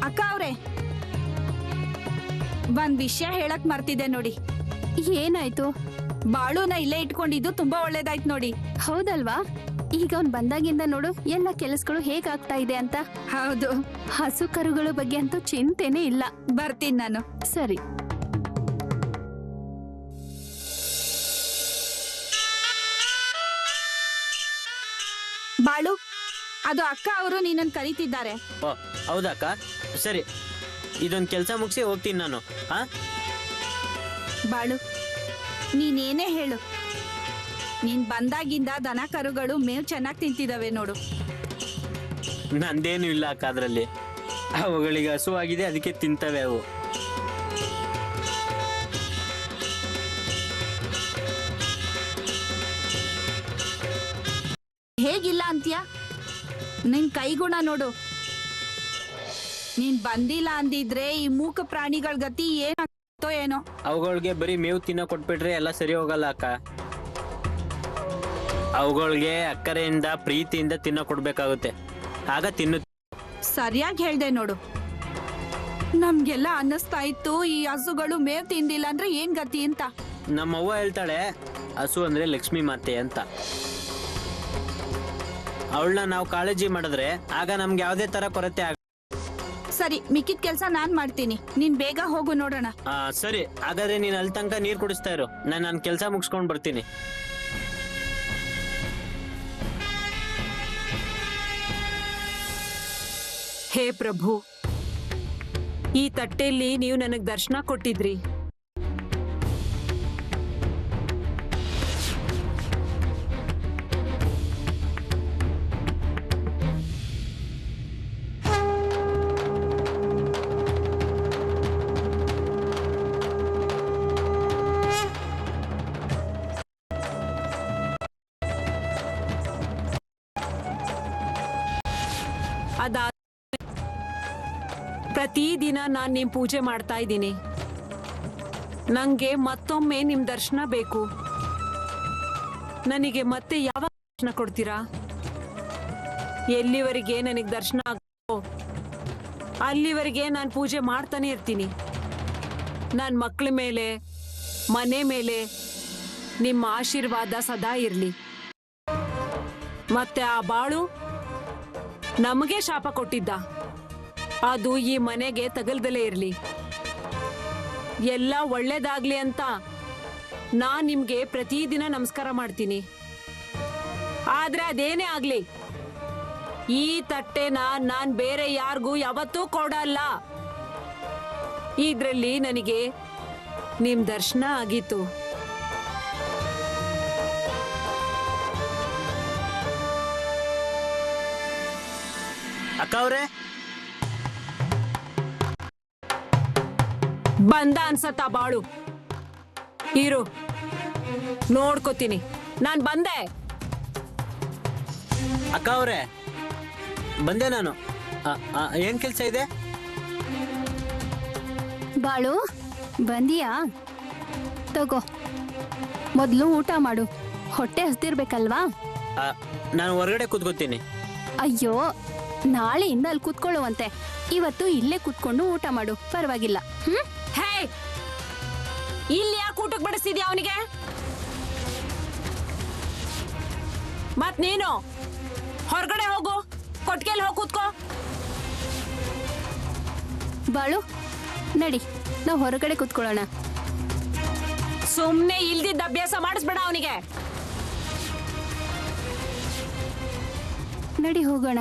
ಅಕ್ಕ ಅವ್ರೆ, ಒಂದ್ ವಿಷಯ ಹೇಳಕ್ ಮರ್ತಿದ್ದೆ ನೋಡಿ.
ಏನಾಯ್ತು?
ಬಾಳುನ ಇಲ್ಲೇ ಇಟ್ಕೊಂಡಿದ್ದು ತುಂಬಾ ಒಳ್ಳೇದಾಯ್ತು ನೋಡಿ.
ಹೌದಲ್ವಾ? ಈಗ ಅವ್ನ್ ಬಂದಾಗಿಂದ ನೋಡು ಎಲ್ಲ ಕೆಲಸಗಳು ಹೇಗಾಗ್ತಾ ಇದೆ ಅಂತ.
ಹೌದು,
ಹಸು ಕರುಗಳ ಬಗ್ಗೆ ಅಂತೂ ಚಿಂತೆನೇ ಇಲ್ಲ.
ಬರ್ತೀನಿ ನಾನು.
ಸರಿ.
ಬಾಳು, ಅದು ಅಕ್ಕ ಅವರು ನೀನನ್ ಕರೀತಿದ್ದಾರೆ.
ಓ ಹೌದಕ್ಕ, ಸರಿ. ಇದೊಂದು ಕೆಲಸ ಮುಗಿಸಿ ಹೋಗ್ತೀನಿ ನಾನು. ಹಾ
ಬಾಳು, ನೀನೇನೇ ಹೇಳು, ನೀನ್ ಬಂದಾಗಿಂದ ದನ ಕರುಗಳು ಮೇವ್ ಚೆನ್ನಾಗಿ ತಿಂತಿದಾವೆ ನೋಡು.
ನಂದೇನು ಇಲ್ಲ ಅಕ್ಕ, ಅದ್ರಲ್ಲಿ ಅವುಗಳಿಗೆ ಹಸುವಾಗಿದೆ, ಅದಕ್ಕೆ ತಿಂತವೆ ಅವು.
ಹೇಗಿಲ್ಲ ಅಂತ್ಯ? ನಿನ್ ಕೈಗುಣ ನೋಡು. ನೀನ್ ಬಂದಿಲ್ಲ ಅಂದಿದ್ರೆ ಈ ಮೂಕ ಪ್ರಾಣಿಗಳ ಗತಿ ಏನಾಗ್ತೋ ಏನೋ.
ಅವುಗಳಿಗೆ ಬರೀ ಮೇವು ತಿನ್ನೋ ಕೊಟ್ಬಿಟ್ರೆ ಎಲ್ಲ ಸರಿ ಹೋಗಲ್ಲ ಅಕ್ಕ. ಅವುಗಳಿಗೆ ಅಕ್ಕರೆಯಿಂದ ಪ್ರೀತಿಯಿಂದ ತಿನ್ನೋ ಕೊಡ್ಬೇಕಾಗುತ್ತೆ, ಆಗ ತಿನ್ನು.
ಸರಿಯಾಗಿ ಹೇಳ್ದೆ ನೋಡು. ನಮ್ಗೆಲ್ಲ ಅನ್ನಿಸ್ತಾ ಇತ್ತು ಈ ಹಸುಗಳು ಮೇವ್ ತಿಂದಿಲ್ಲ ಅಂದ್ರೆ ಏನ್ ಗತಿ ಅಂತ.
ನಮ್ಮವ್ವ ಹೇಳ್ತಾಳೆ, ಹಸು ಅಂದ್ರೆ ಲಕ್ಷ್ಮಿ ಮಾತೆ ಅಂತ. ಅವಳನ್ನ ನಾವು ಕಾಳಜಿ ಮಾಡಿದ್ರೆ ಆಗ ನಮ್ಗೆ ಯಾವುದೇ ತರ ಕೊರತೆ ಆಗ.
ಸರಿ, ಮಿಕ್ಕಿದ ಕೆಲ್ಸ ನಾನ್ ಮಾಡ್ತೀನಿ, ನೀನ್ ಬೇಗ ಹೋಗು ನೋಡೋಣ.
ಸರಿ, ಹಾಗಾದ್ರೆ ನೀನ್ ಅಲ್ಲಿ ತನಕ ನೀರ್ ಕುಡಿಸ್ತಾ ಇರು, ನಾನು ನನ್ನ ಕೆಲಸ ಮುಗಿಸ್ಕೊಂಡ್ ಬರ್ತೀನಿ.
ಹೇ ಪ್ರಭು, ಈ ತಟ್ಟೆಯಲ್ಲಿ ನೀವು ನನಗ್ ದರ್ಶನ ಕೊಟ್ಟಿದ್ರಿ. ಅದಾದ ಪ್ರತಿದಿನ ನಾನ್ ನಿಮ್ ಪೂಜೆ ಮಾಡ್ತಾ ಇದ್ದೀನಿ. ನಂಗೆ ಮತ್ತೊಮ್ಮೆ ನಿಮ್ ದರ್ಶನ ಬೇಕು. ನನಗೆ ಮತ್ತೆ ಯಾವಾಗ ದರ್ಶನ ಕೊಡ್ತೀರಾ? ಎಲ್ಲಿವರೆಗೆ ನನಗೆ ದರ್ಶನ ಆಗೋ ಅಲ್ಲಿವರೆಗೆ ನಾನು ಪೂಜೆ ಮಾಡ್ತಾನೆ ಇರ್ತೀನಿ. ನನ್ನ ಮಕ್ಕಳ ಮೇಲೆ, ಮನೆ ಮೇಲೆ ನಿಮ್ಮ ಆಶೀರ್ವಾದ ಸದಾ ಇರಲಿ. ಮತ್ತೆ ಆ ಬಾಳು ನಮಗೆ ಶಾಪ ಕೊಟ್ಟಿದ್ದ, ಅದು ಈ ಮನೆಗೆ ತಗಲ್ದಲೇ ಇರಲಿ. ಎಲ್ಲ ಒಳ್ಳೇದಾಗ್ಲಿ ಅಂತ ನಾನ್ ನಿಮ್ಗೆ ಪ್ರತಿದಿನ ನಮಸ್ಕಾರ ಮಾಡ್ತೀನಿ. ಆದ್ರೆ ಅದೇನೇ ಆಗ್ಲಿ, ಈ ತಟ್ಟೆನ ನಾನ್ ಬೇರೆ ಯಾರಿಗೂ ಯಾವತ್ತೂ ಕೊಡಲ್ಲ. ಇದ್ರಲ್ಲಿ ನನಗೆ ನಿಮ್ ದರ್ಶನ ಆಗಿತ್ತು.
ಅಕ್ಕ ಅವ್ರೆ,
ಬಂದ ಅನ್ಸತ್ತ ಬಾಳು. ಇರು, ನೋಡ್ಕೋತೀನಿ. ನಾನ್ ಬಂದೆ.
ಅಕ್ಕ ಅವ್ರೆ, ಬಂದೆ ನಾನು. ಏನ್ ಕೆಲ್ಸ ಇದೆ?
ಬಾಳು ಬಂದಿಯಾ? ತಗೋ, ಮೊದಲು ಊಟ ಮಾಡು. ಹೊಟ್ಟೆ ಹಸ್ದಿರ್ಬೇಕಲ್ವಾ?
ನಾನು ಹೊರಗಡೆ ಕೂತ್ಕೋತೀನಿ.
ಅಯ್ಯೋ, ನಾಳೆಯಿಂದ ಅಲ್ಲಿ ಕೂತ್ಕೊಳ್ಳುವಂತೆ. ಇವತ್ತು ಇಲ್ಲೇ ಕೂತ್ಕೊಂಡು ಊಟ ಮಾಡು, ಪರವಾಗಿಲ್ಲ.
ಹೇ, ಇಲ್ಲಿ ಯಾಕೆ ಊಟಕ್ಕೆ ಬಡಿಸ್ತಿದ್ಯಾ ಅವನಿಗೆ? ಮತ್ ನೀನು ಹೊರಗಡೆ ಹೋಗು, ಕೊಟ್ಟಿಗೆಲ್ ಹೋಗಿ ಕೂತ್ಕೋ.
ಬಾಳು ನಡಿ, ನಾವು ಹೊರಗಡೆ ಕೂತ್ಕೊಳ್ಳೋಣ.
ಸುಮ್ನೆ ಇಲ್ದಿದ್ದ ಅಭ್ಯಾಸ ಮಾಡಿಸ್ಬೇಡ ಅವನಿಗೆ.
ನಡಿ ಹೋಗೋಣ.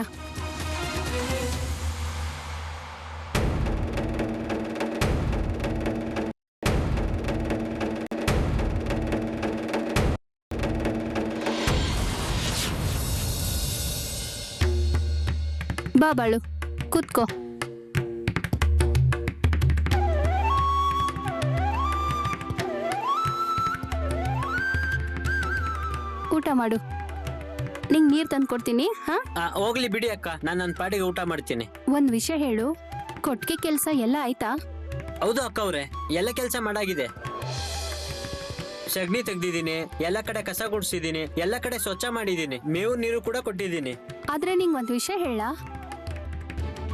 ಬಾ ಬಾಳು, ಕೂತ್ಕೋ. ಊಟ ಮಾಡು. ನಿಂಗೆ ನೀರ್ ತಂದು ಕೊಡ್ತೀನಿ. ಹಾ,
ಹೋಗ್ಲಿ ಬಿಡಿ ಅಕ್ಕ, ನಾನು ನನ್ನ ಪಾಡಿಗೆ ಊಟ ಮಾಡ್ತೀನಿ.
ಒಂದ್ ವಿಷಯ ಹೇಳು, ಕೊಟ್ಟಿಗೆ ಕೆಲಸ ಎಲ್ಲ ಆಯ್ತಾ?
ಹೌದು ಅಕ್ಕ ಅವ್ರೆ, ಎಲ್ಲ ಕೆಲಸ ಮಾಡಾಗಿದೆ. ಸಗಣಿ ತೆಗ್ದಿದ್ದೀನಿ, ಎಲ್ಲ ಕಡೆ ಕಸ ಗುಡ್ಸಿದ್ದೀನಿ, ಎಲ್ಲ ಕಡೆ ಸ್ವಚ್ಛ ಮಾಡಿದ್ದೀನಿ, ಮೇವು ನೀರು ಕೂಡ ಕೊಟ್ಟಿದ್ದೀನಿ.
ಆದ್ರೆ ನಿಂಗೆ ಒಂದ್ ವಿಷಯ ಹೇಳ,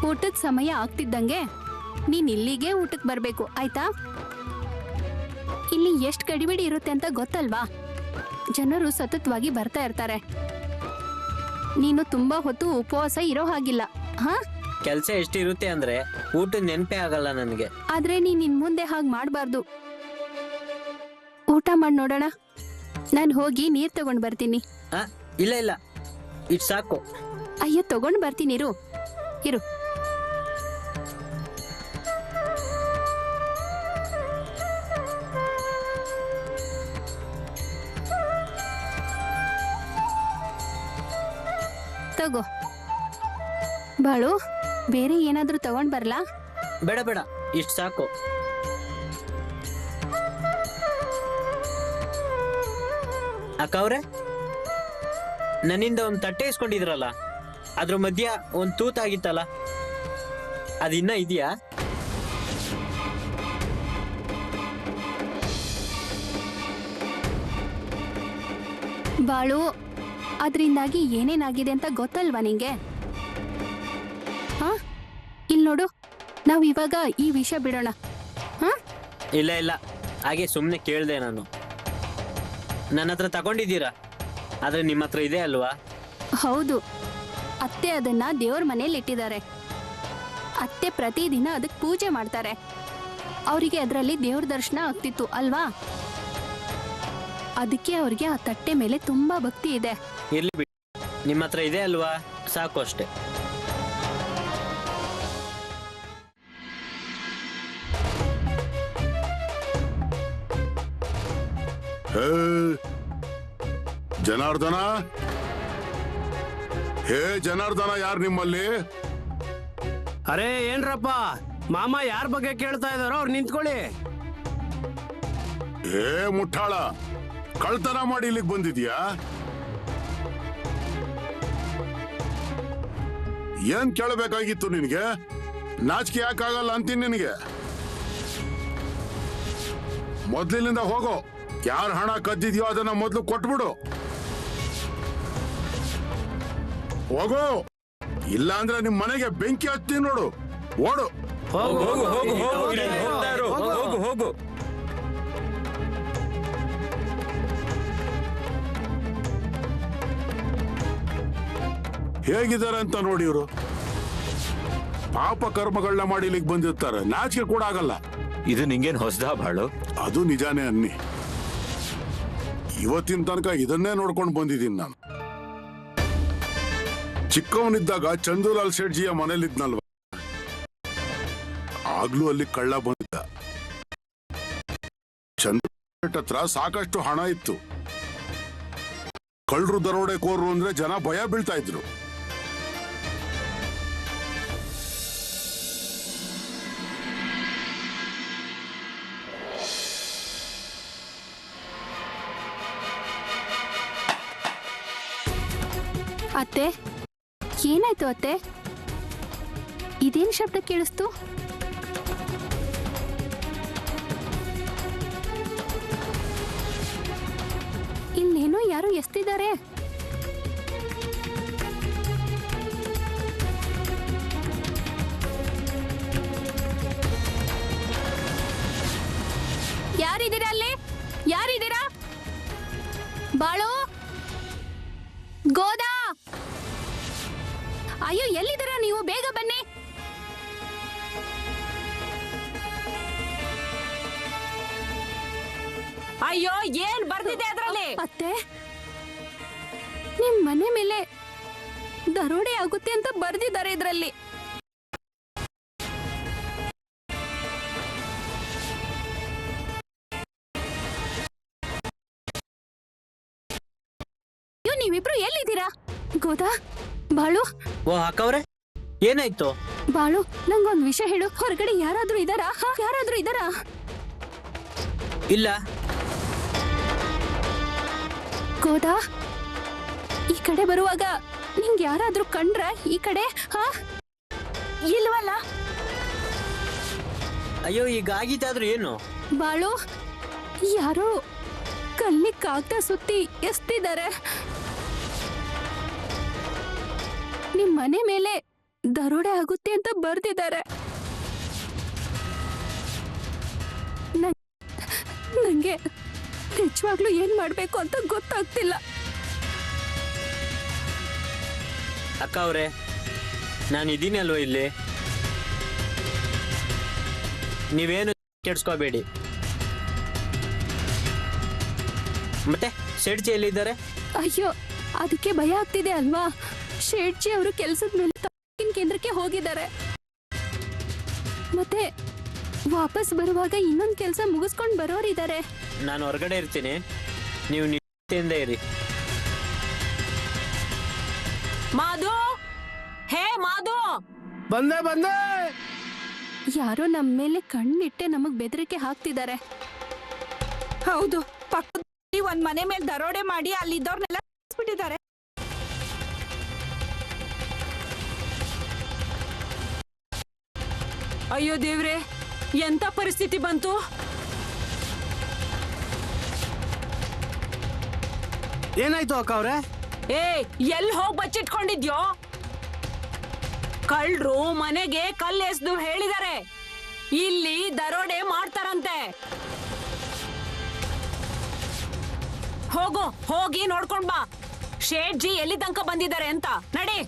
ಊಟದ ಸಮಯ ಆಗ್ತಿದ್ದಂಗೆ ನೀನ್ ಇಲ್ಲಿಗೆ ಊಟಕ್ಕೆ ಬರ್ಬೇಕು, ಆಯ್ತಾ? ಇಲ್ಲಿ ಎಷ್ಟು ಗಡಿಬಿಡಿ ಇರುತ್ತೆ ಅಂತ ಗೊತ್ತಲ್ವಾ? ಜನರು ಸತತವಾಗಿ ಬರ್ತಾ ಇರ್ತಾರೆ. ನೀನು ತುಂಬಾ ಹೊತ್ತು ಉಪವಾಸ ಇರೋ ಹಾಗಿಲ್ಲ. ಹಾ,
ಕೆಲಸ ಎಷ್ಟಿರುತ್ತೆ ಅಂದ್ರೆ ಊಟದ ನೆನಪೇ ಆಗಲ್ಲ ನನಗೆ.
ಆದ್ರೆ ನೀನ್ ಇನ್ ಮುಂದೆ ಹಾಗೆ ಮಾಡಬಾರ್ದು. ಊಟ ಮಾಡಿ ನೋಡೋಣ. ನಾನು ಹೋಗಿ ನೀರ್ ತಗೊಂಡ್ ಬರ್ತೀನಿ.
ಇಲ್ಲ ಇಲ್ಲ, ಇಟ್ ಸಾಕು.
ಅಯ್ಯೋ, ತಗೊಂಡ್ ಬರ್ತೀನಿ, ಇರು ಇರು. ತಗೋ ಬಾಳು, ಬೇರೆ ಏನಾದ್ರೂ ತಗೊಂಡ್ ಬರ್ಲಾ?
ಬೇಡ ಬೇಡ, ಇಟ್ ಸಾಕು. ಅಕ್ಕ ಅವ್ರೆ, ನನ್ನಿಂದ ಒಂದು ತಟ್ಟೆ ಇಸ್ಕೊಂಡಿದ್ರಲ್ಲ, ಅದ್ರ ಮಧ್ಯ ಒಂದು ತೂತಾಗಿತ್ತಲ್ಲ, ಅದಿನ್ನ ಇದೆಯಾ?
ಬಾಳು, ಅದರಿಂದಾಗಿ ಏನೇನಾಗಿದೆ ಅಂತ ಗೊತ್ತಲ್ವಾ ನಿಂಗೆ? ಹಾ, ಇಲ್ಲಿ ನೋಡು, ನಾವು ಇವಾಗ ಈ ವಿಷಯ ಬಿಡೋಣ. ಹಾ,
ಇಲ್ಲ ಇಲ್ಲ, ಹಾಗೆ ಸುಮ್ಮನೆ ಕೇಳಿದೆ ನಾನು. ನನ್ನ ಹತ್ರ ತಗೊಂಡಿದ್ದೀರಾ, ಆದ್ರೆ ನಿಮ್ಮ ಹತ್ರ ಇದೆ ಅಲ್ವಾ?
ಹೌದು, ಅತ್ತೆ ಅದನ್ನ ದೇವ್ರ ಮನೇಲಿ ಇಟ್ಟಿದ್ದಾರೆ. ಅತ್ತೆ ಪ್ರತಿದಿನ ಅದಕ್ಕೆ ಪೂಜೆ ಮಾಡ್ತಾರೆ. ಅವರಿಗೆ ಅದರಲ್ಲಿ ದೇವ್ರ ದರ್ಶನ ಆಗ್ತಿತ್ತು ಅಲ್ವಾ? ಅದಕ್ಕೆ ಅವ್ರಿಗೆ ಆ ತಟ್ಟೆ ಮೇಲೆ ತುಂಬಾ ಭಕ್ತಿ ಇದೆ.
ಇರ್ಲಿ ಬಿಡಿ, ನಿಮ್ಮ ಹತ್ರ ಇದೆ ಅಲ್ವಾ, ಸಾಕು ಅಷ್ಟೇ.
ಹೇ ಜನಾರ್ದನ, ಹೇ ಜನಾರ್ದನ, ಯಾರು ನಿಮ್ಮಲ್ಲಿ?
ಅರೇ ಏನ್ರಪ್ಪ, ಮಾಮ ಯಾರ ಬಗ್ಗೆ ಕೇಳ್ತಾ ಇದಾರೋ ಅವ್ರು ನಿಂತ್ಕೊಳ್ಳಿ.
ಹೇ ಮುಟ್ಟಾಳ, ಕಳ್ತನ ಮಾಡಿ ಇಲ್ಲಿಗೆ ಬಂದಿದ್ಯಾ? ಏನ್ ಕೇಳಬೇಕಾಗಿತ್ತು ನಿನಗೆ? ನಾಚಿಕೆ ಯಾಕಾಗಲ್ಲ ಅಂತೀನಿ ನಿನಗೆ. ಮೊದ್ಲಿನಿಂದ ಹೋಗೋ. ಯಾರ ಹಣ ಕದ್ದಿದ್ಯೋ ಅದನ್ನ ಮೊದ್ಲು ಕೊಟ್ಬಿಡು. ಹೋಗೋ, ಇಲ್ಲ ಅಂದ್ರೆ ನಿಮ್ ಮನೆಗೆ ಬೆಂಕಿ ಹತ್ತಿ ನೋಡು. ಓಡು.
ಹೋಗು ಹೋಗು ಹೋಗು ಹೋಗು, ಇಲ್ಲಿ ಹೋಗ್ತಾ ಇರು. ಹೋಗು ಹೋಗು.
ಹೇಗಿದ್ದಾರೆ ಅಂತ ನೋಡಿ ಇವರು. ಪಾಪ ಕರ್ಮಗಳನ್ನ ಮಾಡಿ ಇಲ್ಲಿಗೆ ಬಂದಿರ್ತಾರೆ, ನಾಚಿಕೆ ಕೂಡ ಆಗಲ್ಲ.
ಇದು ನಿಂಗೇನ್ ಹೊಸದಾ ಬಾಳು?
ಅದು ನಿಜಾನೇ ಅನ್ನಿ. ಇವತ್ತಿನ ತನಕ ಇದನ್ನೇ ನೋಡ್ಕೊಂಡು ಬಂದಿದ್ದೀನಿ ನಾನು. ಚಿಕ್ಕವನಿದ್ದಾಗ ಚಂದೂಲಾಲ್ ಶೆಟ್ಜಿಯ ಮನೇಲಿದ್ನಲ್ವ, ಆಗ್ಲೂ ಅಲ್ಲಿ ಕಳ್ಳ ಬಂದಿದ್ದ. ಚಂದೂಲಾಲ್ ಶೆಟ್ ಹತ್ರ ಸಾಕಷ್ಟು ಹಣ ಇತ್ತು. ಕಳ್ಳರು ದರೋಡೆಕೋರರು ಅಂದ್ರೆ ಜನ ಭಯ ಬೀಳ್ತಾ ಇದ್ರು.
ಅತ್ತೆ, ಏನಾಯ್ತು ಅತ್ತೆ? ಇದೇನ್ ಶಬ್ದ ಕೇಳಿಸ್ತು? ಇಲ್ಲೇನೋ ಯಾರು ಎಸ್ತಿದ್ದಾರೆ. ಯಾರಿದ್ದೀರಾ ಅಲ್ಲಿ? ಯಾರಿದ್ದೀರಾ? ಬಾಳು, ಗೋದಾ, ಅಯ್ಯೋ ಎಲ್ಲಿದ್ದೀರಾ ನೀವು? ಬೇಗ ಬನ್ನಿ.
ಅಯ್ಯೋ, ಏನ್ ಬರ್ದಿದೆ ಅದ್ರಲ್ಲಿ?
ಅತ್ತೆ, ನಿಮ್ ಮನೆ ಮೇಲೆ ದರೋಡೆ ಆಗುತ್ತೆ ಅಂತ ಬರ್ದಿದ್ದಾರೆ ಇದ್ರಲ್ಲಿ. ಅಯ್ಯೋ, ನೀವಿಬ್ರು ಎಲ್ಲಿದ್ದೀರಾ? ಗೋದಾ, ಬಾಳು.
ಓ ಅಕ್ಕವ್ರೆ, ಏನಾಯ್ತು?
ಬಾಳು, ನಂಗೊಂದ್ ವಿಷಯ ಹೇಳು. ಹೊರಗಡೆ ಯಾರಾದ್ರೂ ಇದಾರಾ? ಯಾರಾದ್ರೂ ಇದಾರಾ?
ಇಲ್ಲ.
ಗೋದಾ, ಈ ಕಡೆ ಬರುವಾಗ ನಿಂಗೆ ಯಾರಾದ್ರೂ ಕಂಡ್ರ? ಈ ಕಡೆ ಇಲ್ವಲ್ಲ?
ಅಯ್ಯೋ, ಈಗ ಆಗಿದ್ದಾದ್ರೂ ಏನು?
ಬಾಳು, ಯಾರೋ ಕಲ್ಲಿ ಕಾಗ್ದ ಸುತ್ತಿ ಎಸ್ತಿದ್ದಾರೆ. ನಿಮ್ ಮನೆ ಮೇಲೆ ದರೋಡೆ ಆಗುತ್ತೆ ಅಂತ ಬರ್ದಿದ್ದಾರೆ. ನಂಗೆ ನಿಜವಾಗ್ಲೂ ಏನ್ ಮಾಡ್ಬೇಕು ಅಂತ ಗೊತ್ತಾಗ್ತಿಲ್ಲ.
ಅಕ್ಕ ಅವ್ರೆ, ನಾನು ಇದೀನಿ ಅಲ್ವ ಇಲ್ಲಿ, ನೀವೇನು ಕೆಡ್ಸ್ಕೋಬೇಡಿ. ಮತ್ತೆ ಶೆಟ್ಜಿ ಎಲ್ಲಿದ್ದಾರೆ?
ಅಯ್ಯೋ, ಅದಕ್ಕೆ ಭಯ ಆಗ್ತಿದೆ ಅಲ್ವಾ? ಶೇಟ್ಜಿ ಅವರು ಕೆಲಸದ ಮೇಲೆ ತಾಲೂಕಿನ ಕೇಂದ್ರಕ್ಕೆ ಹೋಗಿದ್ದಾರೆ. ಮತ್ತೆ ವಾಪಸ್ ಬರುವಾಗ ಇನ್ನೊಂದು ಕೆಲಸ ಮುಗಿಸ್ಕೊಂಡು ಬರೋರಿದ್ದಾರೆ.
ನಾನು ಹೊರಗಡೆ ಇರ್ತೀನಿ, ನೀವು ನಿಶ್ಚಿಂತೆಯಿಂದ ಇರಿ.
ಮಾಧು, ಹೇ ಮಾಧು,
ಬಂದೆ ಬಂದೆ.
ಯಾರೋ ನಮ್ಮ ಮೇಲೆ ಕಣ್ಣಿಟ್ಟೆ ನಮಗ್ ಬೆದರಿಕೆ ಹಾಕ್ತಿದ್ದಾರೆ.
ಹೌದು, ಪಕ್ಕದಲ್ಲಿ ಒಂದ್ ಮನೆ ಮೇಲೆ ದರೋಡೆ ಮಾಡಿ ಅಲ್ಲಿದ್ದವ್ರನ್ನೆಲ್ಲ ಬಿಟ್ಟಿದ್ದಾರೆ.
ಅಯ್ಯೋ ದೇವ್ರೆ, ಎಂತ ಪರಿಸ್ಥಿತಿ ಬಂತು?
ಏನಾಯ್ತು ಅಕ್ಕ ಅವ್ರೆ?
ಏ, ಎಲ್ಲಿ ಹೋಗಿ ಬಚ್ಚಿಟ್ಕೊಂಡಿದ್ಯೋ? ಕಳ್ರು ಮನೆಗೆ ಕಲ್ಲೆಸ್ದು ಹೇಳಿದ್ದಾರೆ, ಇಲ್ಲಿ ದರೋಡೆ ಮಾಡ್ತಾರಂತೆ. ಹೋಗು, ಹೋಗಿ ನೋಡ್ಕೊಂಡ್ ಬಾ. ಶೇಟ್ಜಿ ಎಲ್ಲಿ ತನಕ ಬಂದಿದ್ದಾರೆ ಅಂತ. ನಡಿ.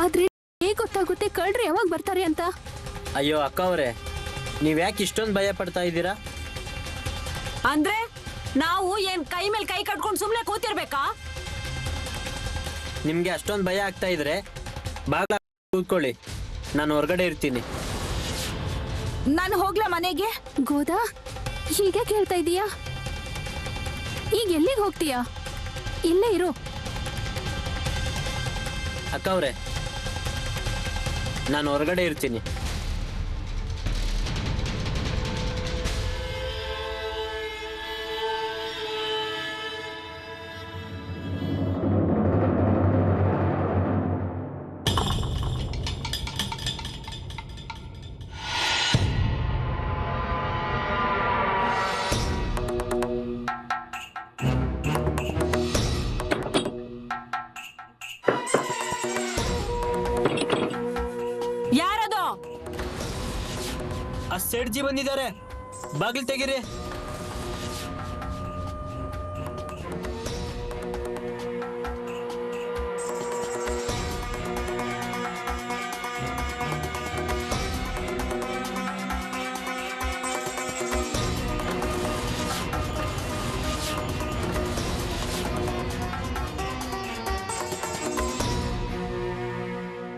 ಆದ್ರೆ ಹೇಗ್ ಗೊತ್ತಾಗುತ್ತೆ ಕಳ್ರು ಯಾವಾಗ ಬರ್ತಾರೆ ಅಂತ?
ಅಯ್ಯೋ ಅಕ್ಕ ಅವ್ರೆ, ನೀವ್ ಯಾಕೆ ಇಷ್ಟೊಂದು ಭಯ ಪಡ್ತಾ ಇದ್ದೀರಾ?
ಅಂದ್ರೆ ನಾವು ಏನ್ ಕೈ ಮೇಲೆ ಕೈ ಕಟ್ಕೊಂಡು ಸುಮ್ನೆ ಕೂತಿರ್ಬೇಕಾ?
ನಿಮ್ಗೆ ಅಷ್ಟೊಂದು ಭಯ ಆಗ್ತಾ ಇದ್ರೆ ಬಾಗ್ಲ ಕೂತ್ಕೊಳ್ಳಿ, ನಾನು ಹೊರಗಡೆ ಇರ್ತೀನಿ.
ನಾನು ಹೋಗ್ಲಾ ಮನೆಗೆ?
ಗೋದಾ, ಹೀಗೆ ಕೇಳ್ತಾ ಇದೀಯಾ? ಈಗ ಎಲ್ಲಿಗೆ ಹೋಗ್ತೀಯಾ? ಇಲ್ಲೇ ಇರು.
ಅಕ್ಕ ಅವ್ರೆ, ನಾನು ಹೊರಗಡೆ ಇರ್ತೀನಿ.
ಯಾರದು?
ಆ ಸೇಠ್ಜಿ ಬಂದಿದ್ದಾರೆ, ಬಾಗಿಲು ತೆಗೀರಿ.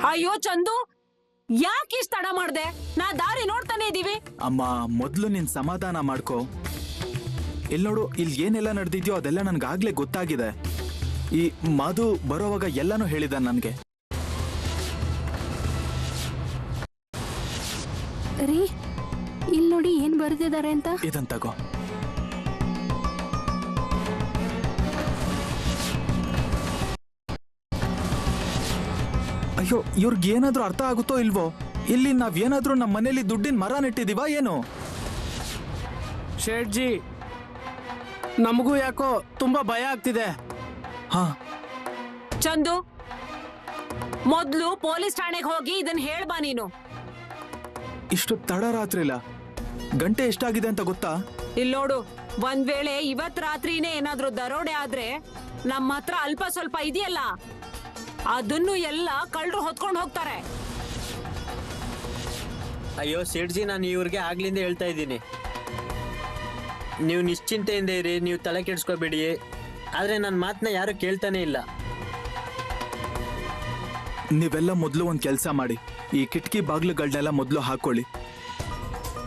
ಅಯ್ಯೋ ಚಂದು, ಯಾಕೆ ಇಷ್ಟ ತಡ ಮಾಡ್ದೆ? ನಾ ದಾರಿ ನೋಡ್ತಾನೆ ಇದೀವಿ.
ಅಮ್ಮ ಮೊದ್ಲು ನಿನ್ ಸಮಾಧಾನ ಮಾಡ್ಕೋ. ಇಲ್ಲಿ ನೋಡು, ಇಲ್ಲಿ ಏನೆಲ್ಲ ನಡೆದಿದ್ಯೋ ಅದೆಲ್ಲ ನನ್ಗಾಗ್ಲೇ ಗೊತ್ತಾಗಿದೆ. ಈ ಮಾಧು ಬರೋವಾಗ ಎಲ್ಲಾನು ಹೇಳಿದ ನನ್ಗೆ.
ರೀ ಇಲ್ಲಿ ನೋಡಿ ಏನ್ ಬರ್ದಿದ್ದಾರೆ ಅಂತ.
ಇದನ್ ತಗೋ. ಅಯ್ಯೋ, ಇವ್ರಿಗೆ ಏನಾದ್ರೂ ಅರ್ಥ ಆಗುತ್ತೋ ಇಲ್ವೋ? ಇಲ್ಲಿ ನಾವೇನಾದ್ರೂ ನಮ್ಮ ಮನೇಲಿ ದುಡ್ಡಿನ ಮರ ನೆಟ್ಟಿದೀವ ಏನು?
ಶೇಠ್ಜಿ, ನಮಗೂ ಯಾಕೋ ತುಂಬಾ ಭಯ ಆಗ್ತಿದೆ.
ಹಾ,
ಚಂದು, ಮೊದ್ಲು ಪೊಲೀಸ್ ಠಾಣೆಗೆ ಹೋಗಿ ಇದನ್ನ ಹೇಳ್ಬಾ ನೀನು.
ಇಷ್ಟು ತಡ ರಾತ್ರಿಲ ಗಂಟೆ ಎಷ್ಟಾಗಿದೆ ಅಂತ ಗೊತ್ತಾ?
ಇಲ್ಲಿ ನೋಡು, ಒಂದ್ ವೇಳೆ ಇವತ್ ರಾತ್ರಿನೇ ಏನಾದ್ರೂ ದರೋಡೆ ಆದ್ರೆ ನಮ್ಮ ಹತ್ರ ಅಲ್ಪ ಸ್ವಲ್ಪ ಇದೆಯಲ್ಲ, ಅದನ್ನು ಎಲ್ಲ ಕಳ್ಳರು ಹೊತ್ಕೊಂಡು ಹೋಗ್ತಾರೆ.
ಅಯ್ಯೋ ಸೇಠ್ಜಿ, ನಾನು ಇವ್ರಿಗೆ ಆಗ್ಲಿಂದ ಹೇಳ್ತಾ ಇದ್ದೀನಿ, ನೀವು ನಿಶ್ಚಿಂತೆಯಿಂದ ಇರಿ, ನೀವು ತಲೆ ಕೆಡಿಸ್ಕೋಬೇಡಿ. ಆದ್ರೆ ನನ್ನ ಮಾತನ್ನ ಯಾರು ಕೇಳ್ತಾನೆ ಇಲ್ಲ.
ನೀವೆಲ್ಲ ಮೊದಲು ಒಂದ್ ಕೆಲಸ ಮಾಡಿ, ಈ ಕಿಟಕಿ ಬಾಗ್ಲುಗಳನ್ನೆಲ್ಲ ಮೊದಲು ಹಾಕೊಳ್ಳಿ.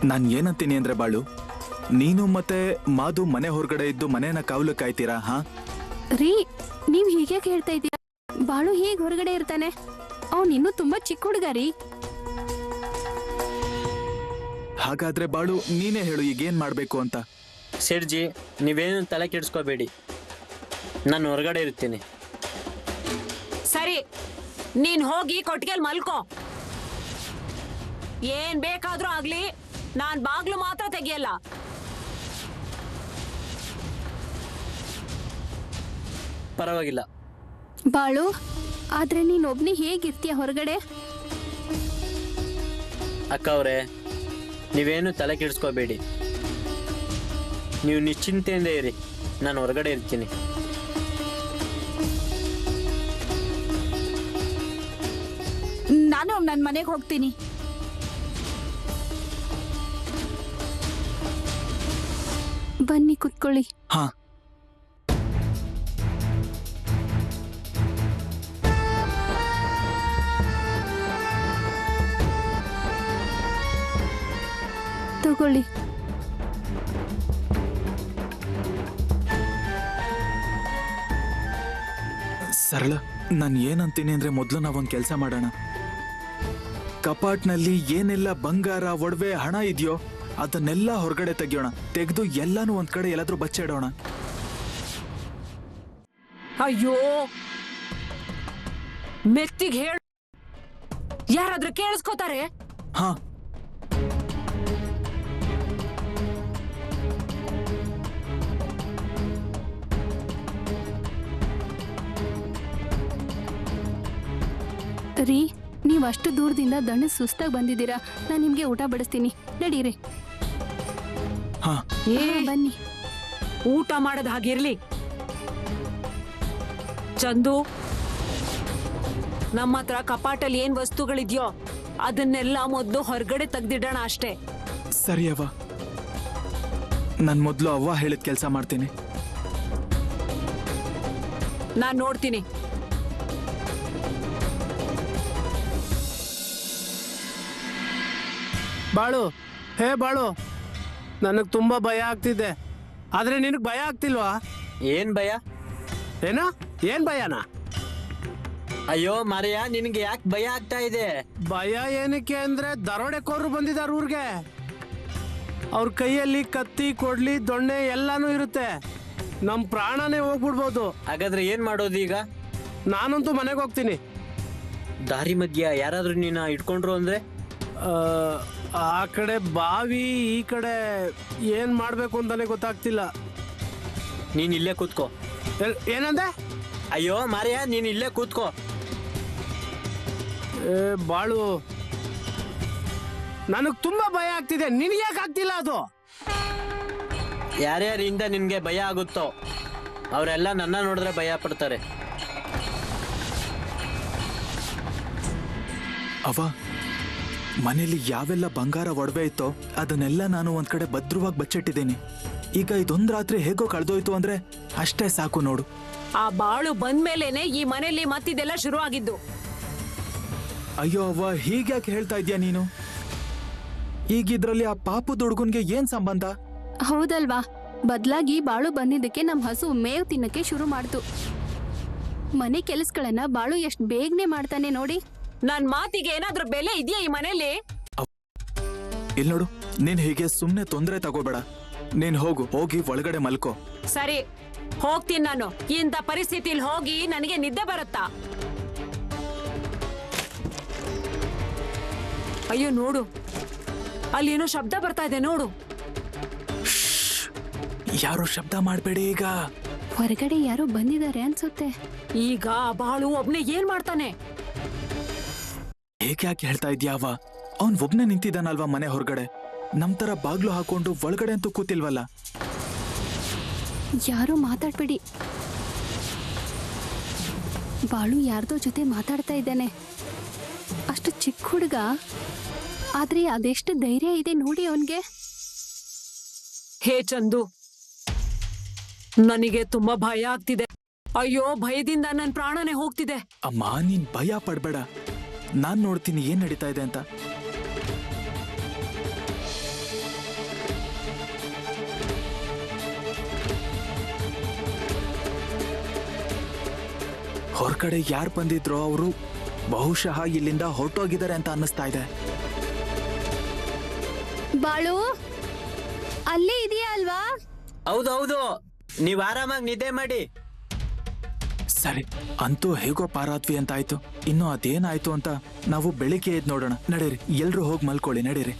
ನಾನ್ ಏನಂತೀನಿ ಅಂದ್ರೆ ಬಾಳು, ನೀನು ಮತ್ತೆ ಮಾಧು ಮನೆ ಹೊರಗಡೆ ಇದ್ದು ಮನೇನ ಕಾವಲು ಕಾಯ್ತೀರಾ? ಹಾ
ರೀ, ನೀವ್ ಹೀಗೆ ಹೇಳ್ತಾ ಇದ್ದೀರಾ? ಬಾಳು ಹೇಗ್ ಹೊರಗಡೆ ಇರ್ತಾನೆ? ಅವ್ನ್ ಇನ್ನೂ ತುಂಬಾ ಚಿಕ್ಕ ಹುಡುಗ ರೀ.
ಹಾಗಾದ್ರೆ ಬಾಳು, ನೀನೇ ಹೇಳು ಈಗೇನ್ ಮಾಡ್ಬೇಕು ಅಂತ.
ಸೇಠ್ಜಿ, ನೀವೇನು ತಲೆ ಕೆಡಿಸ್ಕೋಬೇಡಿ, ನಾನು ಹೊರಗಡೆ ಇರ್ತೀನಿ.
ಸರಿ, ನೀನ್ ಹೋಗಿ ಕೊಟ್ಟಿಗೆಲ್ ಮಲ್ಕೋ. ಏನ್ ಬೇಕಾದ್ರೂ ಆಗ್ಲಿ, ನಾನ್ ಬಾಗ್ಲು ಮಾತ್ರ ತೆಗಿಯಲ್ಲ.
ಪರವಾಗಿಲ್ಲ.
ಬಾಳು, ಆದ್ರೆ ನೀನ್ ಒಬ್ನೇ ಹೇಗಿರ್ತೀಯ ಹೊರಗಡೆ?
ಅಕ್ಕ ಅವರೇ, ನೀವೇನು ತಲೆ ಕೆಡಿಸ್ಕೋಬೇಡಿ, ನೀವು ನಿಶ್ಚಿಂತೆಯಿಂದ ಇರಿ, ನಾನು ಹೊರಗಡೆ ಇರ್ತೀನಿ.
ನಾನು ನನ್ನ ಮನೆಗೆ ಹೋಗ್ತೀನಿ.
ಬನ್ನಿ ಕುತ್ಕೊಳ್ಳಿ.
ಹಾ,
ತಗೊಳ್ಳಿ.
ಸರಳ, ನಾನು ಏನಂತೀನಿ ಅಂದ್ರೆ ಮೊದಲು ನಾವೊಂದು ಕೆಲಸ ಮಾಡೋಣ. ಕಪಾಟ್ನಲ್ಲಿ ಏನೆಲ್ಲ ಬಂಗಾರ, ಒಡವೆ, ಹಣ ಇದೆಯೋ ಅದನ್ನೆಲ್ಲ ಹೊರಗಡೆ ತೆಗಿಯೋಣ. ತೆಗೆದು ಎಲ್ಲಾನು ಒಂದ್ ಕಡೆ ಎಲ್ಲಾದ್ರೂ ಬಚ್ಚಿಡೋಣ.
ಅಯ್ಯೋ, ಮೆತ್ತಿಗೆ ಹೇಳ, ಯಾರಾದ್ರೂ ಕೇಳಿಸ್ಕೋತಾರೆ.
ಹಾ,
ರೀ, ನೀವ್ ಅಷ್ಟು ದೂರದಿಂದ ದಣ್ಣ ಸುಸ್ತಾಗಿ ಬಂದಿದ್ದೀರಾ. ನಾನ್ ನಿಮ್ಗೆ ಊಟ ಬಡಿಸ್ತೀನಿ, ನಡೀರಿ.
ಹಾ,
ಏ,
ಬನ್ನಿ.
ಊಟ ಮಾಡೋದ್ ಹಾಗಿರ್ಲಿ. ಚಂದು, ನಮ್ಮ ಹತ್ರ ಕಪಾಟಲ್ಲಿ ಏನ್ ವಸ್ತುಗಳಿದ್ಯೋ ಅದನ್ನೆಲ್ಲ ಮೊದ್ಲು ಹೊರಗಡೆ ತೆಗ್ದಿಡೋಣ ಅಷ್ಟೇ.
ಸರಿ ಅವ್ವ, ನಾನು ಮೊದಲು ಅವ್ವ ಹೇಳಿದ ಕೆಲಸ ಮಾಡ್ತೀನಿ.
ನಾನ್ ನೋಡ್ತೀನಿ.
ಬಾಳು, ಹೇ ಬಾಳು, ನನಗ್ ತುಂಬಾ ಭಯ ಆಗ್ತಿದೆ. ಆದ್ರೆ ನಿನಗ್ ಭಯ ಆಗ್ತಿಲ್ವಾ?
ಏನ್ ಭಯ?
ಏನೋ ಏನ್ ಭಯನಾ?
ಅಯ್ಯೋ ಮಾರಿಯ, ನಿನಗೆ ಯಾಕೆ ಭಯ ಆಗ್ತಾ ಇದೆ?
ಭಯ ಏನಕ್ಕೆ ಅಂದ್ರೆ ದರೋಡೆಕೋರರು ಬಂದಿದ್ದಾರೆ ಊರ್ಗೆ. ಅವ್ರ ಕೈಯಲ್ಲಿ ಕತ್ತಿ, ಕೊಡ್ಲಿ, ದೊಣ್ಣೆ ಎಲ್ಲಾನು ಇರುತ್ತೆ. ನಮ್ ಪ್ರಾಣನೇ ಹೋಗ್ಬಿಡ್ಬೋದು.
ಹಾಗಾದ್ರೆ ಏನ್ ಮಾಡೋದು ಈಗ?
ನಾನಂತೂ ಮನೆಗೆ ಹೋಗ್ತೀನಿ.
ದಾರಿ ಮಧ್ಯ ಯಾರಾದ್ರೂ ನೀನ ಇಟ್ಕೊಂಡ್ರು ಅಂದ್ರೆ?
ಆ ಕಡೆ ಬಾವಿ, ಈ ಕಡೆ ಏನ್ ಮಾಡ್ಬೇಕು ಅಂತಾನೆ ಗೊತ್ತಾಗ್ತಿಲ್ಲ.
ನೀನ್ ಇಲ್ಲೇ ಕೂತ್ಕೋ.
ಏನಂದೆ?
ಅಯ್ಯೋ ಮಾರಿಯ, ನೀನ್ ಇಲ್ಲೇ ಕೂತ್ಕೋ.
ಬಾಳು, ನನಗ್ ತುಂಬಾ ಭಯ ಆಗ್ತಿದೆ. ನಿನ್ಗೆ ಯಾಕೆ ಆಗ್ತಿಲ್ಲ ಅದು?
ಯಾರ್ಯಾರಿಂದ ನಿನ್ಗೆ ಭಯ ಆಗುತ್ತೋ ಅವರೆಲ್ಲ ನನ್ನ ನೋಡಿದ್ರೆ ಭಯ ಪಡ್ತಾರೆ.
ಅವ್ವ, ಮನೇಲಿ ಯಾವೆಲ್ಲ ಬಂಗಾರ, ಒಡವೆ ಇತ್ತೋ ಅದನ್ನೆಲ್ಲ ನಾನು ಒಂದ್ ಕಡೆ ಭದ್ರವಾಗಿ ಬಚ್ಚಿಟ್ಟಿದ್ದೀನಿ. ಈಗ ಇದೊಂದ್ ರಾತ್ರಿ ಹೇಗೋ ಕಳೆದೋಯ್ತು ಅಂದ್ರೆ ಅಷ್ಟೇ ಸಾಕು ನೋಡು.
ಆ ಬಾಳು ಬಂದ್ಮೇಲೆನೆ ಈ ಮನೆಯಲ್ಲಿ ಮತ್ತಿದೆಲ್ಲ ಶುರು ಆಗಿದ್ದು.
ಅಯ್ಯೋ ಅವ್ವ, ಹೀಗ್ಯಾಕೆ ಹೇಳ್ತಾ ಇದ್ಯಾ ನೀನು? ಈಗಿದ್ರಲ್ಲಿ ಆ ಪಾಪದ ಹುಡುಗನ್ಗೆ ಏನ್ ಸಂಬಂಧ?
ಹೌದಲ್ವಾ, ಬದ್ಲಾಗಿ ಬಾಳು ಬಂದಿದ್ದಕ್ಕೆ ನಮ್ ಹಸು ಮೇವ್ ತಿನ್ನಕ್ಕೆ ಶುರು ಮಾಡ್ತು. ಮನೆ ಕೆಲಸಗಳನ್ನ ಬಾಳು ಎಷ್ಟ್ ಬೇಗನೆ ಮಾಡ್ತಾನೆ ನೋಡಿ.
ನನ್ ಮಾತಿಗೆ ಏನಾದ್ರೂ ಬೆಲೆ ಇದೆಯಾ ಈ ಮನೇಲಿ?
ಇಲ್ ನೋಡು, ನೀನ್ ಹೀಗೆ ಸುಮ್ನೆ ತೊಂದ್ರೆ ತಗೋಬೇಡ. ನೀನ್ ಹೋಗಿ ಒಳಗಡೆ ಮಲ್ಕೋ.
ಸರಿ, ಹೋಗ್ತೀನಿ ನಾನು. ಇಂಥ ಪರಿಸ್ಥಿತಿಲಿ ಹೋಗಿ ನನಗೆ ನಿದ್ದೆ ಬರುತ್ತಾ? ಅಯ್ಯೋ ನೋಡು, ಅಲ್ಲಿ ಏನೋ ಶಬ್ದ ಬರ್ತಾ ಇದೆ ನೋಡು.
ಯಾರು ಶಬ್ದ ಮಾಡ್ಬೇಡಿ ಈಗ.
ಹೊರಗಡೆ ಯಾರೋ ಬಂದಿದ್ದಾರೆ ಅನ್ಸುತ್ತೆ.
ಈಗ ಬಾಳು ಒಬ್ನೇ ಏನ್ ಮಾಡ್ತಾನೆ?
ಹೇಗ್ಯಾಕೆ ಹೇಳ್ತಾ ಇದ್ಯಾವ? ಅವ್ನ್ ಒಬ್ನೇ ನಿಂತಿದ್ದಾನಲ್ವಾ ಮನೆ ಹೊರಗಡೆ. ನಮ್ ತರ ಬಾಗ್ಲು ಹಾಕೊಂಡು ಒಳಗಡೆ ಅಂತೂ ಕೂತಿಲ್ವಲ್ಲ.
ಯಾರೋ ಮಾತಾಡ್ಬೇಡಿ. ಬಾಳು ಯಾರ್ದೋ ಜೊತೆ ಮಾತಾಡ್ತಾ ಇದ್ದಾನೆ. ಅಷ್ಟು ಚಿಕ್ಕ ಹುಡುಗ, ಆದ್ರೆ ಅದೆಷ್ಟು ಧೈರ್ಯ ಇದೆ ನೋಡಿ ಅವನ್ಗೆ.
ಹೇ ಚಂದು, ನನಗೆ ತುಂಬಾ ಭಯ ಆಗ್ತಿದೆ. ಅಯ್ಯೋ, ಭಯದಿಂದ ನನ್ ಪ್ರಾಣನೇ ಹೋಗ್ತಿದೆ.
ಅಮ್ಮ, ನೀನ್ ಭಯ ಪಡ್ಬೇಡ. ನಾನ್ ನೋಡ್ತೀನಿ ಏನ್ ನಡೀತಾ ಇದೆ ಅಂತ. ಹೊರಗಡೆ ಯಾರು ಬಂದಿದ್ರೋ ಅವರು ಬಹುಶಃ ಇಲ್ಲಿಂದ ಹೊರಟೋಗಿದ್ದಾರೆ ಅಂತ ಅನ್ನಿಸ್ತಾ ಇದೆ.
ಬಾಳು ಅಲ್ಲೇ ಇದೆಯಾ ಅಲ್ವಾ?
ಹೌದೌದು, ನೀವ್ ಆರಾಮಾಗಿ ನಿದ್ದೆ ಮಾಡಿ.
ಸರಿ, ಅಂತೂ ಹೇಗೋ ಪಾರಾದ್ವಿ ಅಂತ ಆಯ್ತು. ಇನ್ನು ಅದೇನಾಯ್ತು ಅಂತ ನಾವು ಬೆಳಿಗ್ಗೆ ಎದ್ದು ನೋಡೋಣ. ನಡೀರಿ, ಎಲ್ರು ಹೋಗಿ ಮಲ್ಕೊಳ್ಳಿ, ನಡೀರಿ.